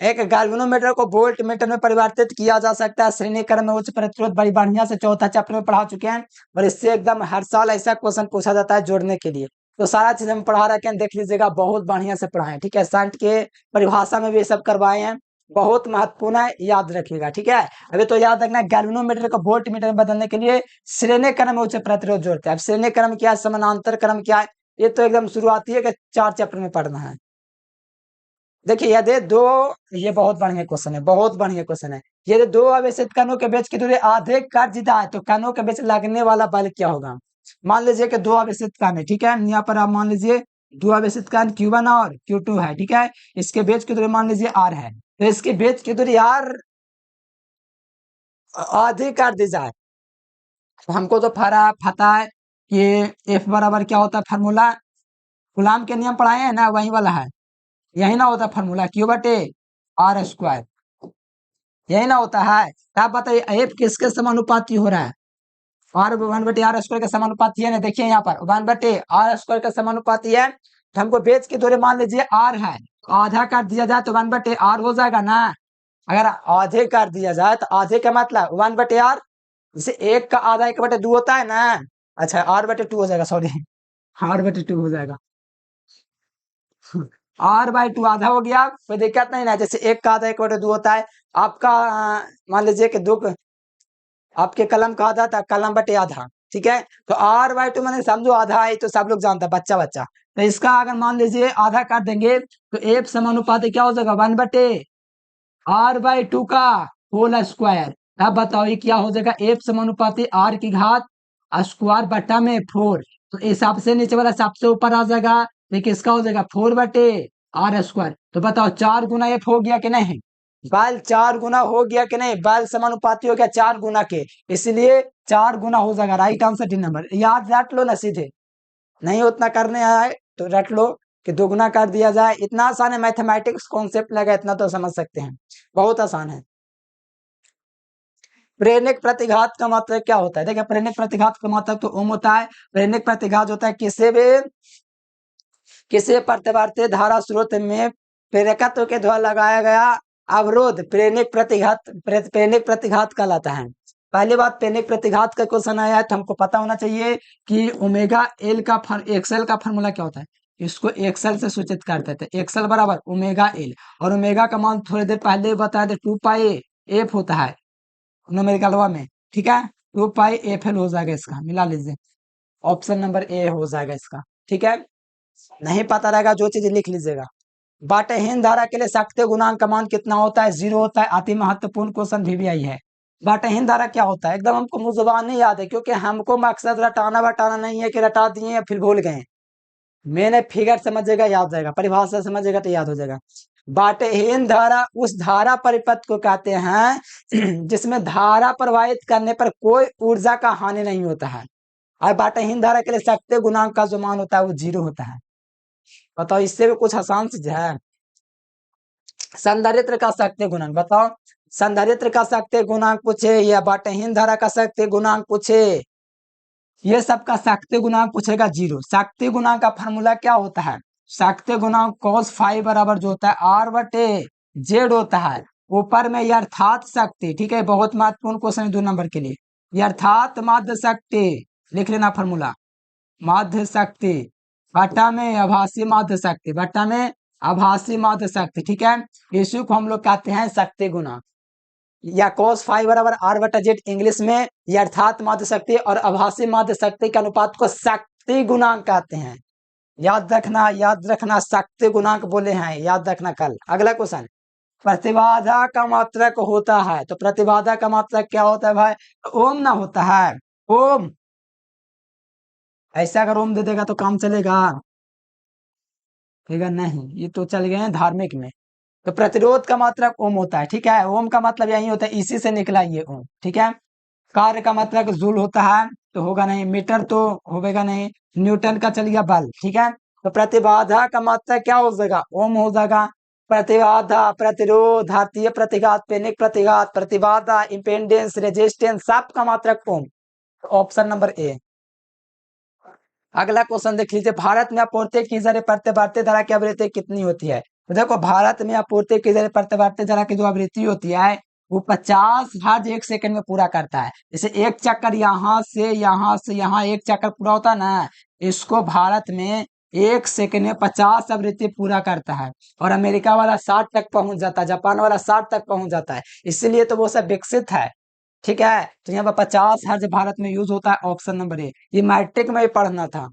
एक गैल्वेनोमीटर को वोल्ट मीटर में परिवर्तित किया जा सकता है, श्रेणी क्रम में उच्च प्रतिरोध, बड़ी बढ़िया से चौथा चैप्टर में पढ़ा चुके हैं, और इससे एकदम हर साल ऐसा क्वेश्चन पूछा जाता है जोड़ने के लिए। तो सारा चीज हम पढ़ा रखे हैं, देख लीजिएगा, बहुत बढ़िया से पढ़ाए, ठीक है। शंट के परिभाषा में भी सब करवाए हैं, बहुत महत्वपूर्ण है, याद रखिएगा, ठीक है। अभी तो याद रखना, गैल्वेनोमीटर को वोल्ट मीटर में बदलने के लिए श्रेणी क्रम में उच्च प्रतिरोध जोड़ते हैं। अब श्रेणी क्रम क्या है, समानांतर क्रम क्या है, ये तो एकदम शुरुआती है कि 4 चैप्टर में पढ़ना है। देखिए यदि दो, ये बहुत बढ़िया क्वेश्चन है, बहुत बढ़िया क्वेश्चन है। यदि दो आवेशित कणों के बीच की दूरी आधे कर जीता है, तो कणों के बीच लगने वाला बल क्या होगा। मान लीजिए कि दो आवेशित कण है, ठीक है, यहाँ पर आप मान लीजिए दो आवेशित कण Q1 और Q2 है, ठीक है। इसके बीच की दूरी मान लीजिए R है, तो इसके बीच की दूरी R आधी कर दी जाए, तो हमको तो पता है कि F बराबर क्या होता है, फार्मूला कूलाम के नियम पढ़ाए हैं ना, वही वाला है, यही ना होता फार्मूला, Q/R², यही ना होता है। तो आप बताइए एफ किसके समानुपाती हो रहा है, R/R² के समानुपाती है ना, देखिए यहाँ पर 1/R² के समानुपाती है। तो हमको बेच के दूरी मान लीजिए R है, आधा कर दिया जाए तो 1/R हो जाएगा ना। अगर आधे कर दिया जाए तो आधे का मतलब 1/R, जैसे एक का आधा 1/2 होता है ना। अच्छा, R/2 हो जाएगा, सॉरी, R/2 हो जाएगा। R/2 आधा हो गया, कोई दिक्कत नहीं ना। जैसे एक का आधा 1/2 होता है आपका, मान लीजिए कि दो, आपके कलम का आधा था, कलम बटे आधा, ठीक है। तो R/2 मैंने समझो आधा है, तो सब लोग जानता है, बच्चा बच्चा। तो इसका अगर मान लीजिए आधा काट देंगे तो F समानुपाती क्या हो जाएगा, 1/R/2 का होल स्क्वायर। अब बताओ ये क्या हो जाएगा, F समानुपाती R की घात स्क्वायर बटा में 4। तो इस सबसे नीचे वाला सबसे ऊपर आ जाएगा, देखिए इसका हो जाएगा 4/R²। तो बताओ 4 गुना F हो गया कि नहीं, बल 4 गुना हो गया कि नहीं, बल समानुपाती हो गया 4 गुना के, इसलिए 4 गुना हो जाएगा। राइट आंसर 3 नंबर, याद रट लो ना सीधे, नहीं उतना करने आया है तो रट लो कि 2 गुना कर दिया जाए। इतना आसान है, मैथमेटिक्स कॉन्सेप्ट लगा, इतना तो समझ सकते हैं, बहुत आसान है। प्रेरक प्रतिघात का मतलब क्या होता है, देखिए प्रेरक प्रतिघात का मतलब तो ओम होता है। प्रेरक प्रतिघात होता है किसी प्रतिवर्ती धारा स्रोत में प्रेरकत्व के द्वारा लगाया गया अवरोध प्रेरक प्रतिघात कहलाता है। पहली बात, प्रेरक प्रतिघात का क्वेश्चन आया है तो हमको पता होना चाहिए कि ओमेगा एल का एक्सएल का फॉर्मूला क्या होता है। इसको एक्सएल से सूचित करते थे, एक्सएल बराबर ओमेगा एल, और ओमेगा का मान थोड़ी देर पहले बताया था 2 पाई एफ होता है न्यूमेरिकलवा में, ठीक है। 2 पाई एफ एल हो जाएगा, इसका मिला लीजिए, ऑप्शन नंबर ए हो जाएगा इसका, ठीक है। नहीं पता रहेगा जो चीज लिख लीजिएगा। बाटेहीन धारा के लिए शक्ति गुणांक का मान कितना होता है, 0 होता है। अति महत्वपूर्ण क्वेश्चन भी आई है। बाटेहीन धारा क्या होता है, एकदम हमको मुंह जुबान नहीं याद है, क्योंकि हमको मकसद रटाना बटाना नहीं है कि रटा दिए या फिर भूल गए। मैंने फिगर समझेगा याद जाएगा, परिभाषा समझेगा तो याद हो जाएगा। बाटेहीन धारा उस धारा परिपथ को कहते हैं जिसमें धारा प्रवाहित करने पर कोई ऊर्जा का हानि नहीं होता है। और बाटेहीन धारा के लिए शक्ति गुणांक का जो मान होता है वो 0 होता है। बताओ, इससे भी कुछ आसान चीज है। संधारित्र का शक्ति गुणांक बताओ, संधारित्र का शक्ति गुणांक पूछे या बाटेहीन धारा का शक्ति गुणांक पूछे, ये सबका शक्ति गुणांक पूछेगा 0। शक्ति गुणांक का फॉर्मूला क्या होता है, शक्ति गुणांक cos फाइव बराबर जो होता है R/Z होता है। ऊपर में यथार्थ शक्ति, ठीक है, बहुत महत्वपूर्ण क्वेश्चन 2 नंबर के लिए। यथार्थ माध्य शक्ति लिख लेना फॉर्मूला, माध्य शक्ति बटा में आभासी माध्य शक्ति, बटा में आभासी माध्य शक्ति, ठीक है। इसी को हम लोग कहते हैं शक्ति गुणांक, या cos फाइव बराबर R/Z इंग्लिश में यथार्थ माध्य शक्ति और आभासी माध्य शक्ति के अनुपात को शक्ति गुणांक कहते हैं। याद रखना, याद रखना, शक्ति गुणांक बोले हैं, याद रखना कल। अगला क्वेश्चन, प्रतिबाधा का मात्रक होता है, तो प्रतिबाधा का मात्रक क्या होता है भाई, ओम ना होता है, ओम। ऐसा अगर ओम दे देगा तो काम चलेगा, ठीक है, नहीं, ये तो चल गए हैं धार्मिक में। तो प्रतिरोध का मात्रक ओम होता है, ठीक है, ओम का मतलब यही होता है, इसी से निकला ये ओम, ठीक है। कार्य का मतलब जूल होता है, तो होगा नहीं, मीटर तो होगा नहीं, न्यूटन का चल गया बल, ठीक है। तो प्रतिबाधा का मात्रक क्या हो जाएगा, ओम हो जाएगा। प्रतिबाधा, प्रतिरोध, धात्रीय प्रतिघात, पेनिक प्रतिघात, प्रतिबाधा, इंपेडेंस, रेजिस्टेंस, सब का मात्रक ओम। Option number A. अगला क्वेश्चन देख लीजिए, भारत में आपूर्ति की जा रही प्रतिवर्ती धारा की आवृत्ति कितनी होती है। तो देखो, भारत में आपूर्ति की जा रही प्रतिवर्ती धारा की जो आवृत्ति होती है वो 50 हर्ट्ज 1 सेकंड में पूरा करता है। जैसे एक चक्कर यहाँ से यहाँ एक चक्कर पूरा होता है ना, इसको भारत में 1 सेकंड में 50 आवृत्ति पूरा करता है। और अमेरिका वाला 60 तक पहुंच जाता है, जापान वाला 60 तक पहुंच जाता है, इसीलिए तो वो सब विकसित है, ठीक है। तो यहाँ पर 50 हर्ट्ज भारत में यूज होता है, ऑप्शन नंबर ए। ये मैट्रिक में ही पढ़ना था।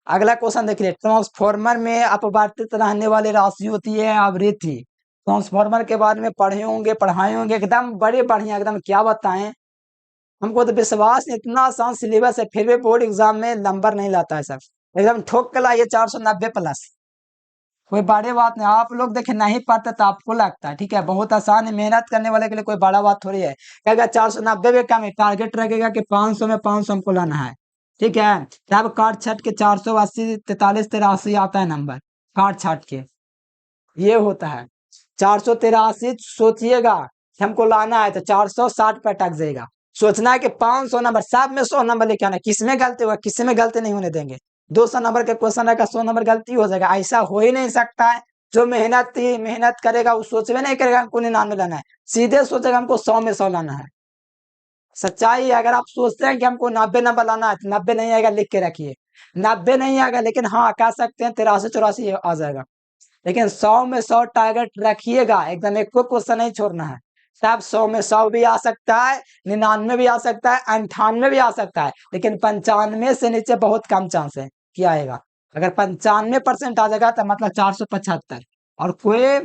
अगला क्वेश्चन देखिए, ट्रांसफॉर्मर में अपवर्तित रहने वाली राशि होती है आवृत्ति। ट्रांसफॉर्मर के बारे में पढ़े होंगे, पढ़ाए होंगे, एकदम बड़े बढ़िया, एकदम क्या बताएं, हमको तो विश्वास नहीं, इतना आसान सिलेबस है फिर भी बोर्ड एग्जाम में नंबर नहीं लाता है सर, एकदम ठोक के लाइए 490+। कोई बड़ी बात नहीं, आप लोग देखे नहीं पढ़ते तो आपको लगता है, ठीक है, बहुत आसान है, मेहनत करने वाले के लिए कोई बड़ा बात थोड़ी है। क्या 490 भी कम है, टारगेट रखेगा कि 500 में 500 हमको लाना है, ठीक है। तब काट छट के 480 43 83 आता है नंबर, काट छाट के ये होता है। 483 सोचिएगा कि हमको लाना है तो 460 पे अटक जाएगा। सोचना है कि 500 नंबर, सब में 100 नंबर लेके आना, किस में गलती होगा, किसी में गलती नहीं होने देंगे। 200 नंबर का क्वेश्चन रहेगा, 100 नंबर गलती हो जाएगा, ऐसा हो ही नहीं सकता है। जो मेहनत करेगा वो सोचवे नहीं करेगा हमको 99 लाना है, सीधे सोचेगा हमको 100 में 100 लाना है। सच्चाई है। अगर आप सोचते हैं कि हमको 90 नंबर लाना है तो 90 नहीं आएगा, लिख के रखिए। 90 नहीं आएगा, लेकिन हाँ कह सकते हैं 83-84 आ जाएगा। लेकिन 100 में 100 टारगेट रखिएगा, एकदम एक को क्वेश्चन नहीं छोड़ना है। साहब 100 में 100 भी आ सकता है, 99 भी आ सकता है, 98 भी आ सकता है, लेकिन 95 से नीचे बहुत कम चांस है कि आएगा। अगर 95% आ जाएगा तो मतलब 475। और कोई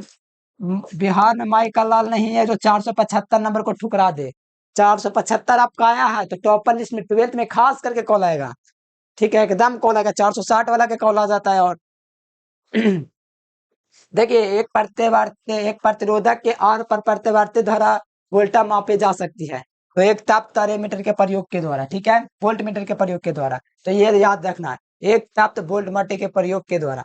बिहार में माई का लाल नहीं है जो 475 नंबर को ठुकरा दे। 475 आपका आया है तो टॉपर लिस्ट में 12th में खास करके कॉल आएगा। ठीक है, एकदम कॉल आएगा, 460 वाला के कॉल आ जाता है। और देखिए, एक प्रतिरोधक के आर पर प्रतिवर्ती धारा वोल्टा मापी जा सकती है, तो एक ताप तारेमीटर के प्रयोग के द्वारा, ठीक है, वोल्ट मीटर के प्रयोग के द्वारा। तो ये याद रखना है, एक ताप वोल्ट मीटर के प्रयोग के द्वारा।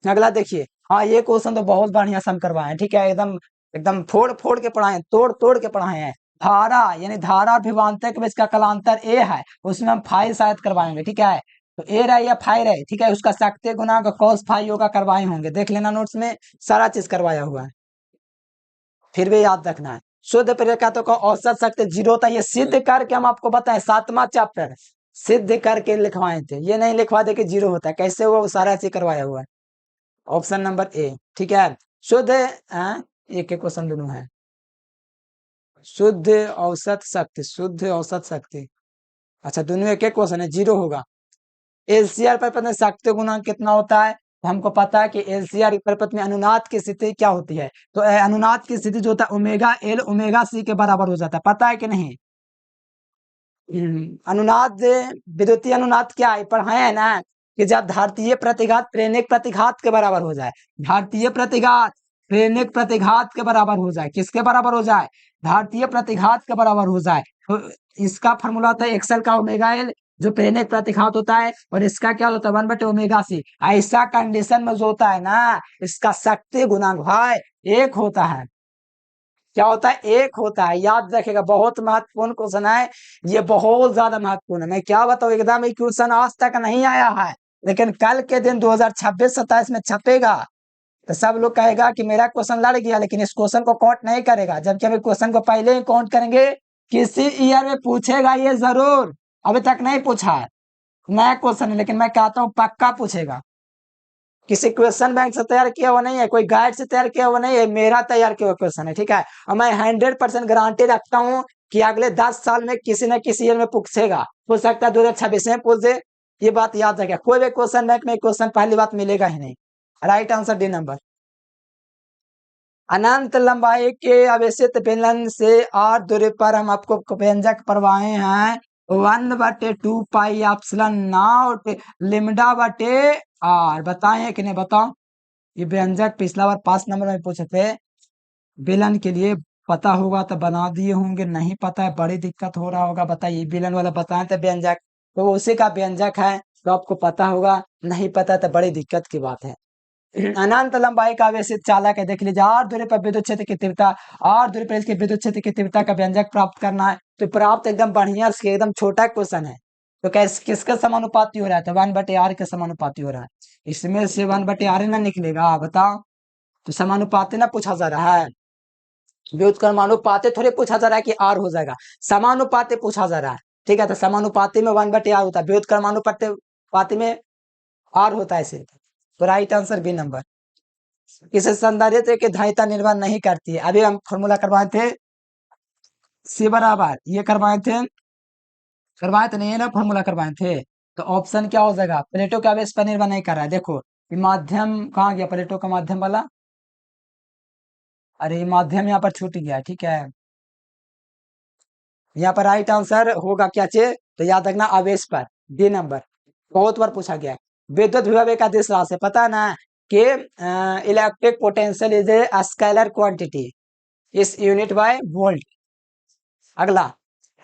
अगला देखिए, हाँ ये क्वेश्चन तो बहुत बढ़िया से हम करवाए हैं, ठीक है, एकदम एकदम फोड़ फोड़ के पढ़ाए हैं, तोड़ तोड़ के पढ़ाए हैं। धारा यानी धारा और विभवांतर के बीच का कलांतर ए है, उसमें हम फाई शायद करवाएंगे, ठीक है। तो ए रहे या फाई रहे, ठीक है, उसका शक्ति गुणांक कॉस फाई होगा, करवाए होंगे, देख लेना नोट्स में, सारा चीज करवाया हुआ है। फिर भी याद रखना है, शुद्ध प्रेरकत्व का औसत शक्ति 0 था, ये सिद्ध करके हम आपको बताएं, 7वां चैप्टर सिद्ध करके लिखवाए थे, ये नहीं लिखवा दे कि 0 होता है, कैसे हुआ वो सारा चीज करवाया हुआ है। ऑप्शन नंबर ए, ठीक है। शुद्ध एक एक क्वेश्चन दोनों है। शुद्ध औसत शक्ति, शुद्ध औसत शक्ति, अच्छा दोनों एक एक क्वेश्चन है, 0 होगा। एलसीआर परिपथ में शक्ति गुणांक कितना होता है, तो हमको पता है कि एलसीआर परिपथ में अनुनाद की स्थिति क्या होती है, तो अनुनाद की स्थिति जो होता है ओमेगा एल ओमेगा सी के बराबर हो जाता है, पता है कि नहीं। अनुनाद, विद्युतीय अनुनाद क्या है, पढ़ाए है ना, कि जब धारतीय प्रतिघात प्रेरक प्रतिघात के बराबर हो जाए, धारतीय प्रतिघात प्रेरक प्रतिघात के बराबर हो जाए, किसके बराबर हो जाए, धारतीय प्रतिघात के बराबर हो जाए, तो इसका फॉर्मूला होता है एक्सल का ओमेगा एल, जो प्रेरक प्रतिघात होता है, और इसका क्या होता है 1/ओमेगा सी। ऐसा कंडीशन में जो होता है ना, इसका शक्ति गुणांक भाई एक होता है, क्या होता है, एक होता है, याद रखेगा, बहुत महत्वपूर्ण क्वेश्चन है, ये बहुत ज्यादा महत्वपूर्ण है। मैं क्या बताऊं, एकदम ये क्वेश्चन आज तक नहीं आया है, लेकिन कल के दिन 2026-27 में छपेगा, तो सब लोग कहेगा कि मेरा क्वेश्चन लड़ गया, लेकिन इस क्वेश्चन को काउंट नहीं करेगा, जबकि हम क्वेश्चन को पहले ही काउंट करेंगे। किसी ईयर में पूछेगा ये जरूर, अभी तक नहीं पूछा है, नया क्वेश्चन है, लेकिन मैं कहता हूँ पक्का पूछेगा। किसी क्वेश्चन बैंक से तैयार किया हुआ नहीं है, कोई गाइड से तैयार किया हुआ नहीं है, मेरा तैयार किया हुआ क्वेश्चन है, ठीक है। और मैं 100% गारंटी रखता हूँ कि अगले 10 साल में किसी न किसी ईयर में पूछेगा, हो सकता है 2026 में पूछ दे, ये बात याद रखेगा, कोई भी क्वेश्चन बैंक में क्वेश्चन पहली बात मिलेगा ही नहीं। Right answer D number. अनंत लंबाई के आवेशित बेलन से आर दूरी पर हम आपको व्यंजक पढ़वाए हैं, 1/2 पाई एप्सिलॉन नॉट लिम्डा बटे आर, बताएं कि नहीं, बताओ। ये व्यंजक पिछला बार 5 नंबर में पूछे थे, बेलन के लिए, पता होगा तो बना दिए होंगे, नहीं पता है बड़ी दिक्कत हो रहा होगा, बताइए, बेलन वाला बताए थे व्यंजक, तो उसी का व्यंजक है, तो आपको पता होगा, नहीं पता तो बड़ी दिक्कत की बात है। अनंत लंबाई का आवेशित चालक है, देख लीजिए, आर दूरी पर विद्युत क्षेत्र की तीव्रता, आर दूरी पर इसके विद्युत क्षेत्र की तीव्रता का व्यंजक प्राप्त करना है, तो प्राप्त एकदम बढ़िया से, एकदम छोटा क्वेश्चन है, तो कैसे किसका समानुपाती हो रहा है, तो 1/r के समानुपाती हो रहा है, इसमें से 1/r ना निकलेगा, बताओ। तो समानुपाती ना पूछा जा रहा है, व्युत्क्रमानुपाती थोड़ी पूछा जा रहा है कि आर हो जाएगा, समानुपाती पूछा जा रहा है, ठीक है। तो समानुपाती में 1/r होता है, व्युत्क्रमानुपाती में आर होता है सिर्फ, तो राइट आंसर बी नंबर। किसी संधारित्र की धारिता निर्भर नहीं करती है, अभी हम फॉर्मूला करवाए थे, सी बराबर ये करवाए थे नहीं है ना, फॉर्मूला करवाए थे, तो ऑप्शन क्या हो जाएगा, प्लेटो के आवेश पर निर्भर नहीं कर रहा है, देखो ये माध्यम कहाँ गया, प्लेटो का माध्यम वाला, अरे माध्यम यहाँ पर छूट गया, ठीक है। यहाँ पर राइट आंसर होगा क्या चाहिए, तो याद रखना आवेश पर, डी नंबर, बहुत बार पूछा गया है। विद्युत विभव एक अदिश राशि, पता ना कि electric potential is a scalar quantity, इस यूनिट बाय वोल्ट। अगला,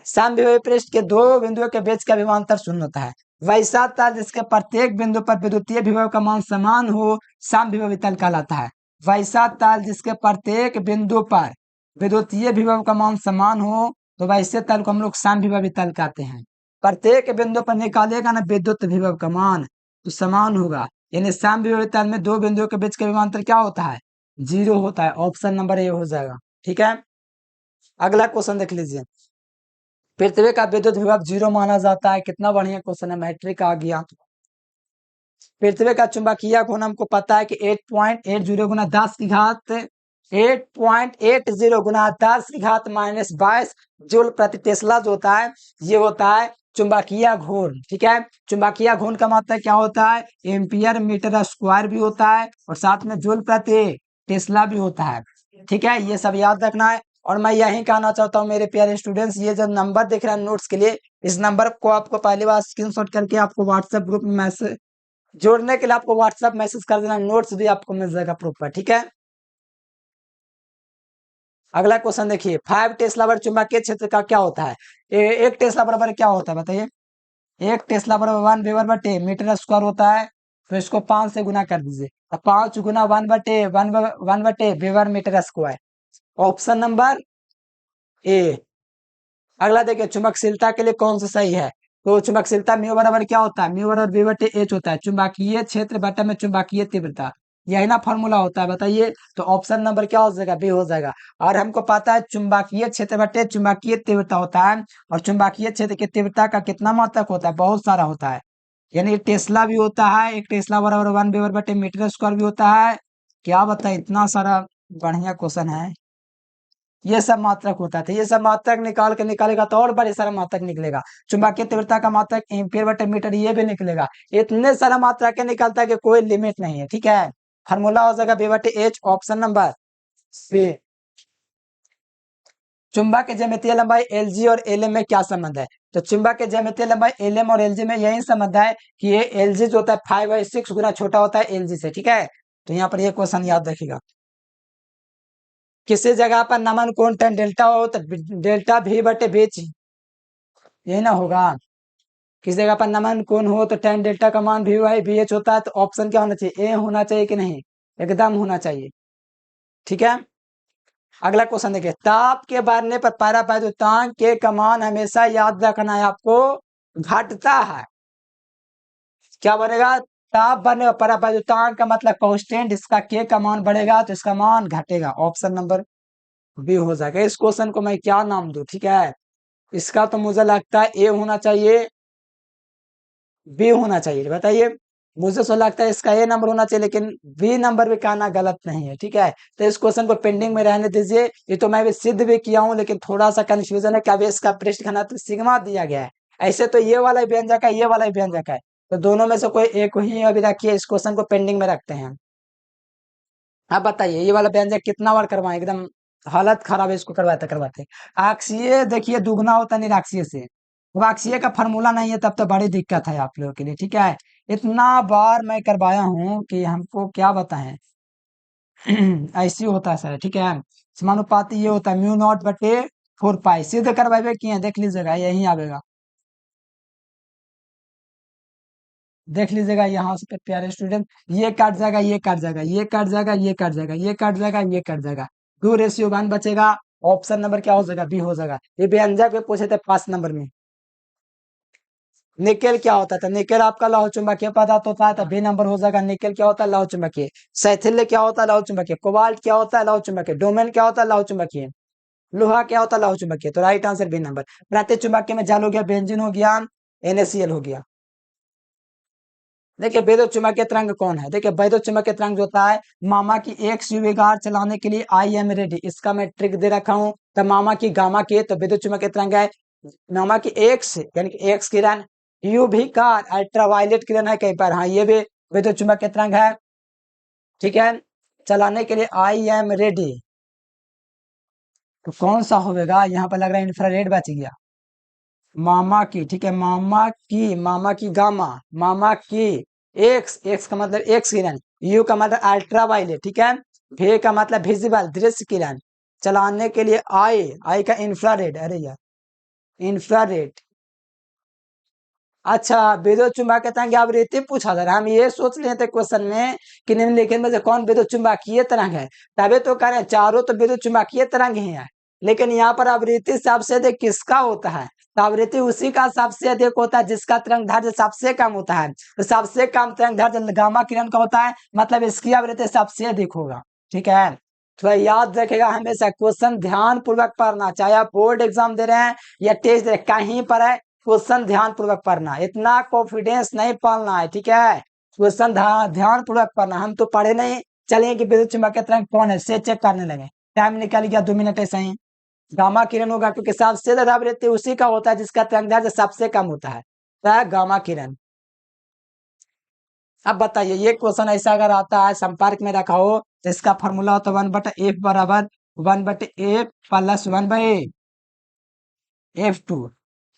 समविभव पृष्ठ के दो बिंदुओं के बीच का विभवांतर शून्य होता है, वैसा तल जिसके प्रत्येक बिंदु पर विद्युतीय विभव का मान समान हो समविभव तल कहलाता है, वैसा तल जिसके प्रत्येक बिंदु पर विद्युतीय विभव का मान समान हो, तो वैसे तल को हम लोग समविभव तल कहते हैं। प्रत्येक बिंदु पर निकालेगा ना विद्युत विभव का मान, तो समान होगा, यानी समविभव तल में दो बिंदुओं के बीच का विभवांतर क्या होता है, 0 होता है, ऑप्शन नंबर ए हो जाएगा, ठीक है। अगला क्वेश्चन देख लीजिए। पृथ्वी का विद्युत विभव 0 माना जाता है। कितना बढ़िया क्वेश्चन है, मैट्रिक आ गया। पृथ्वी का चुंबकीय गुण हमको पता है कि 8.80 गुना 10 की घात 8.80 गुना 10 की घात -22 जूल प्रति टेस्ला जो होता है, ये होता है चुंबकीय घूर्ण। ठीक है, चुंबकीय घूर्ण का मतलब क्या होता है, एम्पियर मीटर स्क्वायर भी होता है और साथ में जूल प्रति टेस्ला भी होता है। ठीक है, ये सब याद रखना है। और मैं यही कहना चाहता हूँ मेरे प्यारे स्टूडेंट्स, ये जो नंबर दिख रहा है नोट्स के लिए, इस नंबर को आपको पहली बार स्क्रीनशॉट करके आपको व्हाट्सएप ग्रुप में मैसेज जोड़ने के लिए आपको व्हाट्सएप मैसेज कर देना, नोट्स भी आपको मिल जाएगा प्रॉपर। ठीक है, अगला क्वेश्चन देखिए। 5 टेस्ला बराबर चुंबकीय क्षेत्र का क्या होता है। एक टेस्ला बराबर क्या होता है बताइए। एक टेस्ला बराबर 1 वेबर बटे मीटर स्क्वायर होता है। तो इसको 5 से गुना कर दीजिए, तो 5 गुना 1 बटे weber metre square. Option number A. अगला देखिए, चुंबकशीलता के लिए कौन सा सही है। तो चुंबकशीलता म्यू बराबर क्या होता है, म्यू बराबर वी बटे एच होता है। चुंबकीय क्षेत्र बटा में चुंबकीय तीव्रता, यही ना फॉर्मूला होता है बताइए। तो ऑप्शन नंबर क्या हो जाएगा, बी हो जाएगा। और हमको पता है चुंबकीय क्षेत्र बटे चुंबकीय तीव्रता होता है, और चुंबकीय क्षेत्र की तीव्रता का कितना मात्रक होता है, बहुत सारा होता है। यानी टेस्ला भी होता है, एक टेस्ला बराबर 1 वेबर बटे मीटर स्क्वायर भी होता है। क्या बताए, इतना सारा बढ़िया क्वेश्चन है। ये सब मात्रक होता था, ये सब मात्रक निकाल के निकालेगा तो और बड़े सारा मात्रक निकलेगा। चुंबकीय तीव्रता का मात्रक एम्पियर बटे मीटर, ये भी निकलेगा। इतने सारा मात्रा के निकलता है कि कोई लिमिट नहीं है। ठीक है, फार्मूला हो जाएगा बी बटे एच, ऑप्शन नंबर सी। चुंबक के ज्यामितीय लंबाई एलजी और एलएम में क्या संबंध है। तो चुंबक के ज्यामितीय लंबाई एलएम और एलजी में यही संबंध है कि ये एलजी जो होता है 5/6 गुना छोटा होता है एलजी से। ठीक है, तो यहाँ पर ये क्वेश्चन याद रखिएगा। किसी जगह पर नमन कोण tan डेल्टा हो तो डेल्टा भी बटे बीच, यही ना होगा। किसी जगह पर नमन कोण हो तो tan डेल्टा का मान भी वाई बी एच होता है। तो ऑप्शन क्या होना चाहिए, ए होना चाहिए कि नहीं, एकदम होना चाहिए। ठीक है, अगला क्वेश्चन देखिए। ताप के बढ़ने पर परावैद्युतांक के का मान हमेशा याद रखना है आपको, घटता है। क्या बनेगा, ताप बढ़ने पर परावैद्युतांक का मतलब कांस्टेंट, इसका के का मान बढ़ेगा तो इसका मान घटेगा। ऑप्शन नंबर बी हो जाएगा। इस क्वेश्चन को मैं क्या नाम दूं, ठीक है, इसका तो मुझे लगता है ए होना चाहिए, बी होना चाहिए, बताइए। मुझे तो लगता है इसका ए नंबर होना चाहिए, लेकिन बी नंबर भी कहना गलत नहीं है। ठीक है, तो इस क्वेश्चन को पेंडिंग में रहने दीजिए। ये तो मैं भी सिद्ध भी किया हूं, लेकिन थोड़ा सा कंफ्यूजन है कि अब इसका पृष्ठ घनत्व सिग्मा दिया गया है। ऐसे तो ये वाला व्यंजक है, ये वाला व्यंजक है, तो दोनों में से कोई एक ही अभी रखिए। इस क्वेश्चन को पेंडिंग में रखते हैं। आप बताइए, ये वाला व्यंजक कितना बार करवाएं, एकदम हालत खराब है इसको करवाते करवाते। अक्षीय देखिए दुगना होता है निराक्षीय से, वो अक्षीय का फॉर्मूला नहीं है, तब तो बड़ी दिक्कत है आप लोगों के लिए। ठीक है, इतना बार मैं करवाया हूं कि हमको क्या बताएं। ऐसे होता है सर। ठीक है, समानुपाती ये होता है म्यू नॉट बटे 4 पाई, सिद्ध करवाए किए, देख लीजिएगा यही आवेगा, देख लीजिएगा यहाँ से प्यारे स्टूडेंट। ये कट जाएगा, ये कट जाएगा, ये कट जाएगा, ये कट जाएगा, ये कट जाएगा, ये कट जाएगा, 2:1 बचेगा। ऑप्शन नंबर क्या हो जाएगा, बी हो जाएगा। ये व्यंजक में पूछे थे 5 नंबर में। निकेल क्या होता था, निकेल आपका लौह चुंबकीय पदार्थ होता है, तो बी नंबर हो जाएगा। निकेल क्या होता है, लौह चुंबकीय। शैथिल्य क्या होता है, लौह चुंबकीय। कोबाल्ट क्या होता है, लौह चुंबकीय। डोमेन क्या होता है, लौह चुंबकीय। लोहा क्या होता है, लौह चुंबकीय। तो राइट आंसर बी नंबर। प्रति चुंबकीय में जल हो गया, बेंजीन हो गया, NaCl हो गया। देखिए विद्युत चुंबकीय तरंग कौन है, देखिए विद्युत चुंबकीय तरंग जो होता है, मामा की एक यूवी कार चलाने के लिए आई एम रेडी, इसका मैं ट्रिक दे रखा हूं। तो मामा की गामा की तो विद्युत चुंबकीय तरंग है। मामा की एक्स यानी कि एक्स किरण, यूवी कार अल्ट्रावायलेट किरण है कहीं पर, हाँ ये भी विद्युत चुंबकीय तरंग है। ठीक है, चलाने के लिए आई एम रेडी, तो कौन सा होगा, यहाँ पर लग रहा है इंफ्रारेड बच गया। मामा की, ठीक है, मामा की गामा, मामा की एक्स, एक्स का मतलब एक्स किरण, यू का मतलब अल्ट्रा वायलेट। ठीक है, वे का मतलब विजिबल दृश्य किरण, चलाने के लिए आई, आई का इंफ्रारेड, अरे यार इंफ्रारेड। अच्छा, विद्युत चुंबकीय तरंग आवृत्ति पूछा था, हम ये सोच लिए थे क्वेश्चन में कि निम्नलिखित में से कौन विद्युत चुंबकीय तरंग है, तभी तो कह रहे हैं चारों तो विद्युत चुंबकीय तरंग ही है। लेकिन यहाँ पर आवृत्ति सबसे अधिक किसका होता है, तो आवृत्ति उसी का सबसे अधिक होता है जिसका तरंग दैर्घ्य सबसे कम होता है। तो सबसे कम तरंग दैर्घ्य गामा किरण का होता है, मतलब इसकी आवृत्ति सबसे अधिक होगा। ठीक है, थोड़ा याद रखेगा हमेशा, क्वेश्चन ध्यान पूर्वक पढ़ना, चाहे आप बोर्ड एग्जाम दे रहे हैं या टेस्ट दे रहे हैं, कहीं पर है क्वेश्चन ध्यान पूर्वक पढ़ना, इतना कॉन्फिडेंस नहीं पालना है, ठीक है। क्वेश्चन ध्यान पूर्वक पढ़ना। हम तो पढ़े नहीं, चलिए कि विद्युत चुम्बकीय तरंग कौन है से चेक करने लगे, टाइम निकल गया 2 मिनट ऐसा ही। गामा किरण होगा, क्योंकि सबसे ज्यादा आवृत्ति उसी का होता है जिसका तरंग दैर्ध्य सबसे कम होता है, गामा किरण। अब बताइए, ये क्वेश्चन ऐसा अगर आता है संपर्क में रखा हो तो इसका फॉर्मूला होता है 1/F बराबर 1/F प्लस 1/F2।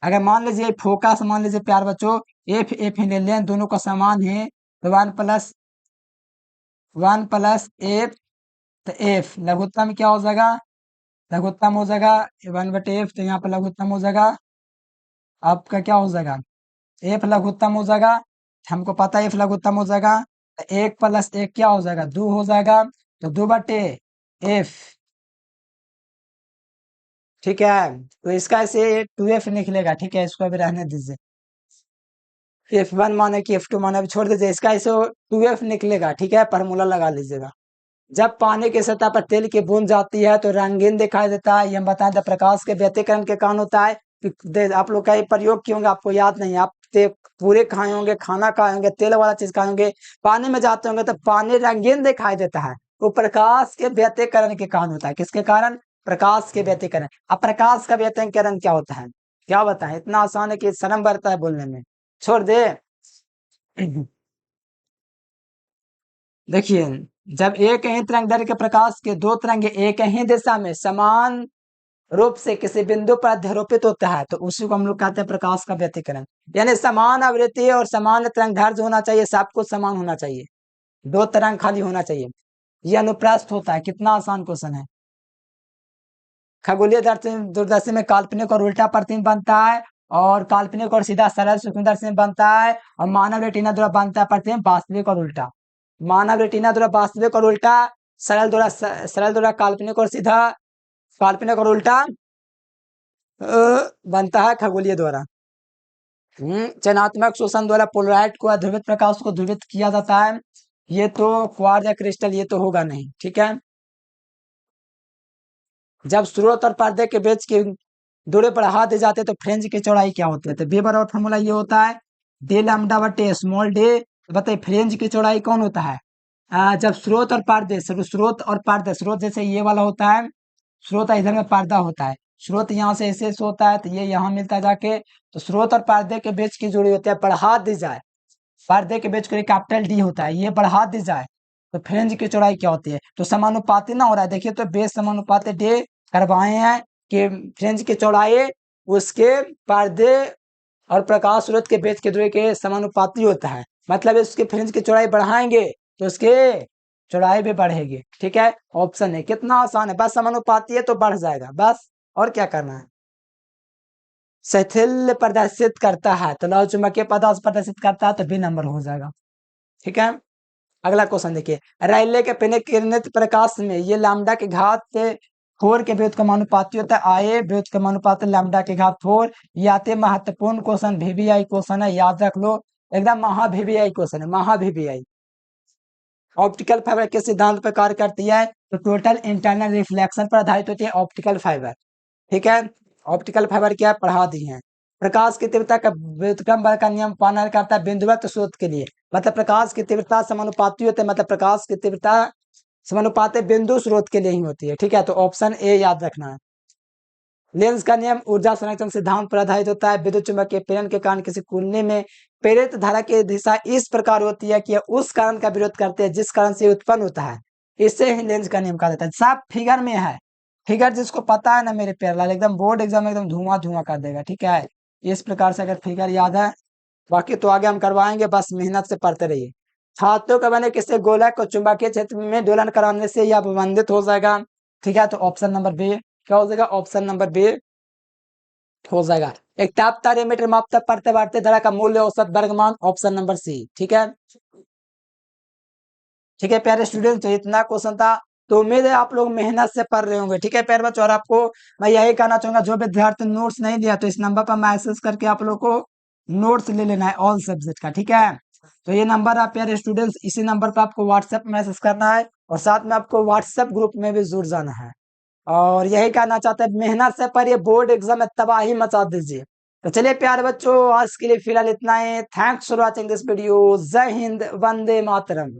अगर मान लीजिए फोकस, मान लीजिए प्यार बच्चों एफ एफ ही ले लें, दोनों का समान है, तो 1 प्लस एफ, तो एफ लघुत्तम क्या हो जाएगा, लघुत्तम हो जाएगा 1/F, तो यहाँ पर लघुत्तम हो जाएगा आपका क्या हो जाएगा, एफ लघुत्तम हो जाएगा, हमको पता है एफ लघुत्तम हो जाएगा, तो 1 + 1 क्या हो जाएगा, 2 हो जाएगा, तो 2/F, ठीक है। तो इसका ऐसे 2F निकलेगा, ठीक है, इसको अभी रहने दीजिए। F1 माने कि F2 माने, अभी छोड़ दीजिए, इसका ऐसे 2F निकलेगा, ठीक है, फॉर्मूला लगा लीजिएगा। जब पानी की सतह पर तेल की बूंद जाती है तो रंगीन दिखाई देता है, ये हम बताएं था प्रकाश के व्यतिकरण के कारण होता है। आप लोग का प्रयोग किए होंगे, आपको याद नहीं, आप पूरे खाए होंगे, खाना खाए होंगे, तेल वाला चीज खाए होंगे, पानी में जाते होंगे तो पानी रंगीन दिखाई देता है, वो प्रकाश के व्यतिकरण के कारण होता है। किसके कारण, प्रकाश के व्यतिकरण। अब प्रकाश का व्यतिकरण क्या होता है, क्या बताएं, इतना आसान है कि शर्म बढ़ता है बोलने में, छोड़ दे। देखिए, जब एक ही तरंगदैर्घ्य के प्रकाश के दो तरंगे एक ही दिशा में समान रूप से किसी बिंदु पर अध्यारोपित होता है तो उसी को हम लोग कहते हैं प्रकाश का व्यतिकरण। यानी समान आवृत्ति और समान तरंगदैर्घ्य होना चाहिए, सब कुछ समान होना चाहिए, दो तरंग खाली होना चाहिए, यह अनुप्रस्थ होता है। कितना आसान क्वेश्चन है। खगोलीय दूरदर्शी में काल्पनिक और उल्टा प्रतिबिंब बनता है, और काल्पनिक और सीधा सरल सूक्ष्मदर्शी में बनता है, और मानव रेटिना द्वारा बनता है प्रतिबिंब वास्तविक और उल्टा। मानव रेटिना द्वारा वास्तविक और उल्टा, सरल द्वारा काल्पनिक और सीधा, काल्पनिक और उल्टा बनता है खगोलीय द्वारा। चयनात्मक शोषण द्वारा पोलराइड को अध्रुवित प्रकाश को ध्रुवित किया जाता है, ये तो क्वार्ट्ज या क्रिस्टल, ये तो होगा नहीं, ठीक है। जब स्रोत और पर्दे के बीच की दूरी बढ़ा दी जाती है तो फ्रिंज की चौड़ाई क्या होती है, तो बी बराबर फॉर्मूला ये होता है डे लैम्डा बटे स्मॉल डे। बताइए फ्रिंज की चौड़ाई कौन होता है, जब स्रोत और पर्दे, स्रोत जैसे ये वाला होता है, स्रोत इधर में पर्दा होता है, स्रोत यहाँ से ऐसे होता है तो ये यहाँ मिलता है जाके, तो स्रोत और पर्दे के बीच की जोड़ी होती है बढ़ा दी जाए, पर्दे के बीच कोई कैपिटल डी होता है, ये बढ़ा दी जाए तो फ्रिंज की चौड़ाई क्या होती है, तो समानुपाती ना हो रहा है, देखिए तो बेस समानुपाती डे करवाए हैं कि फ्रिंज की चौड़ाई उसके पर्दे और प्रकाश स्रोत के बीच की दूरी के समानुपाती होता है, मतलब इसके फ्रिंज की चौड़ाई बढ़ाएंगे तो उसके चौड़ाई भी बढ़ेगी, ठीक है। ऑप्शन है, कितना आसान है, बस समानुपाती है तो बढ़ जाएगा, बस और क्या करना है। शिथिल प्रदर्शित करता है तो लौह चुंबकीय पदार्थ प्रदर्शित करता है तो बी नंबर हो जाएगा, ठीक है। अगला क्वेश्चन देखिए, रायले के किरणित प्रकाश में ये लैम्डा के घात 4 के व्युत्क्रमानुपाती होता है, आए व्युत्क्रमानुपाती लैम्डा के घात 4। ये आते महत्वपूर्ण क्वेश्चन, वीवीआई क्वेश्चन है, याद रख लो, एकदम महा वीवीआई क्वेश्चन है, महा वीवीआई। ऑप्टिकल फाइबर के सिद्धांत पर कार्य करती है, तो टोटल इंटरनल रिफ्लेक्शन पर आधारित होती है ऑप्टिकल फाइबर, ठीक है। ऑप्टिकल फाइबर क्या पढ़ा दी है। प्रकाश की तीव्रता का व्युत्क्रम बल का नियम पालन करता है बिंदुवत स्रोत के लिए, मतलब प्रकाश की तीव्रता समानुपाती होती है, मतलब प्रकाश की तीव्रता समानुपाती बिंदु स्रोत के लिए ही होती है, ठीक है। तो ऑप्शन ए याद रखना है। लेंस का नियम ऊर्जा संरक्षण सिद्धांत पर आधारित होता है, विद्युत चुम्बकीय प्रेरण के कारण किसी कुंडली में प्रेरित धारा की दिशा इस प्रकार होती है कि उस कारण का विरोध करते हैं जिस कारण से उत्पन्न होता है, इससे ही लेंस का नियम कहा जाता है। सब फिगर में है, फिगर जिसको पता है ना मेरे प्यारे लाल, एकदम बोर्ड एग्जाम में एकदम धुआं धुआं कर देगा, ठीक है। इस प्रकार से अगर फिगर याद है, बाकी तो आगे हम करवाएंगे, बस मेहनत से पढ़ते रहिए। धातु का बने किसी गोलक को चुंबकीय क्षेत्र में दोलन कराने से यह अवबंधित हो जाएगा, ठीक है। तो ऑप्शन नंबर बी क्या हो जाएगा, ऑप्शन नंबर बी हो जाएगा। एक ताप तारे मीटर मापता पढ़ते बढ़ते धारा का मूल्य औसत वर्गमान, ऑप्शन नंबर सी, ठीक है। ठीक है प्यारे स्टूडेंट, तो इतना क्वेश्चन था, तो उम्मीद है आप लोग मेहनत से पढ़ रहे होंगे, ठीक है प्यारे बच्चों। और आपको मैं यही कहना चाहूंगा, जो विद्यार्थी नोट्स नहीं लिया तो इस नंबर पर मैसेज करके आप लोग को नोट्स ले लेना है ऑल सब्जेक्ट का, ठीक है। तो ये नंबर आप प्यारे स्टूडेंट्स, इसी नंबर पर आपको व्हाट्सएप मैसेज करना है और साथ में आपको व्हाट्सएप ग्रुप में भी जुड़ जाना है। और यही कहना चाहते हैं, मेहनत से पढ़िए, बोर्ड एग्जाम में तबाही मचा दीजिए। तो चलिए प्यारे बच्चों, आज के लिए फिलहाल इतना ही। Thanks for watching this video. जय हिंद, वंदे मातरम।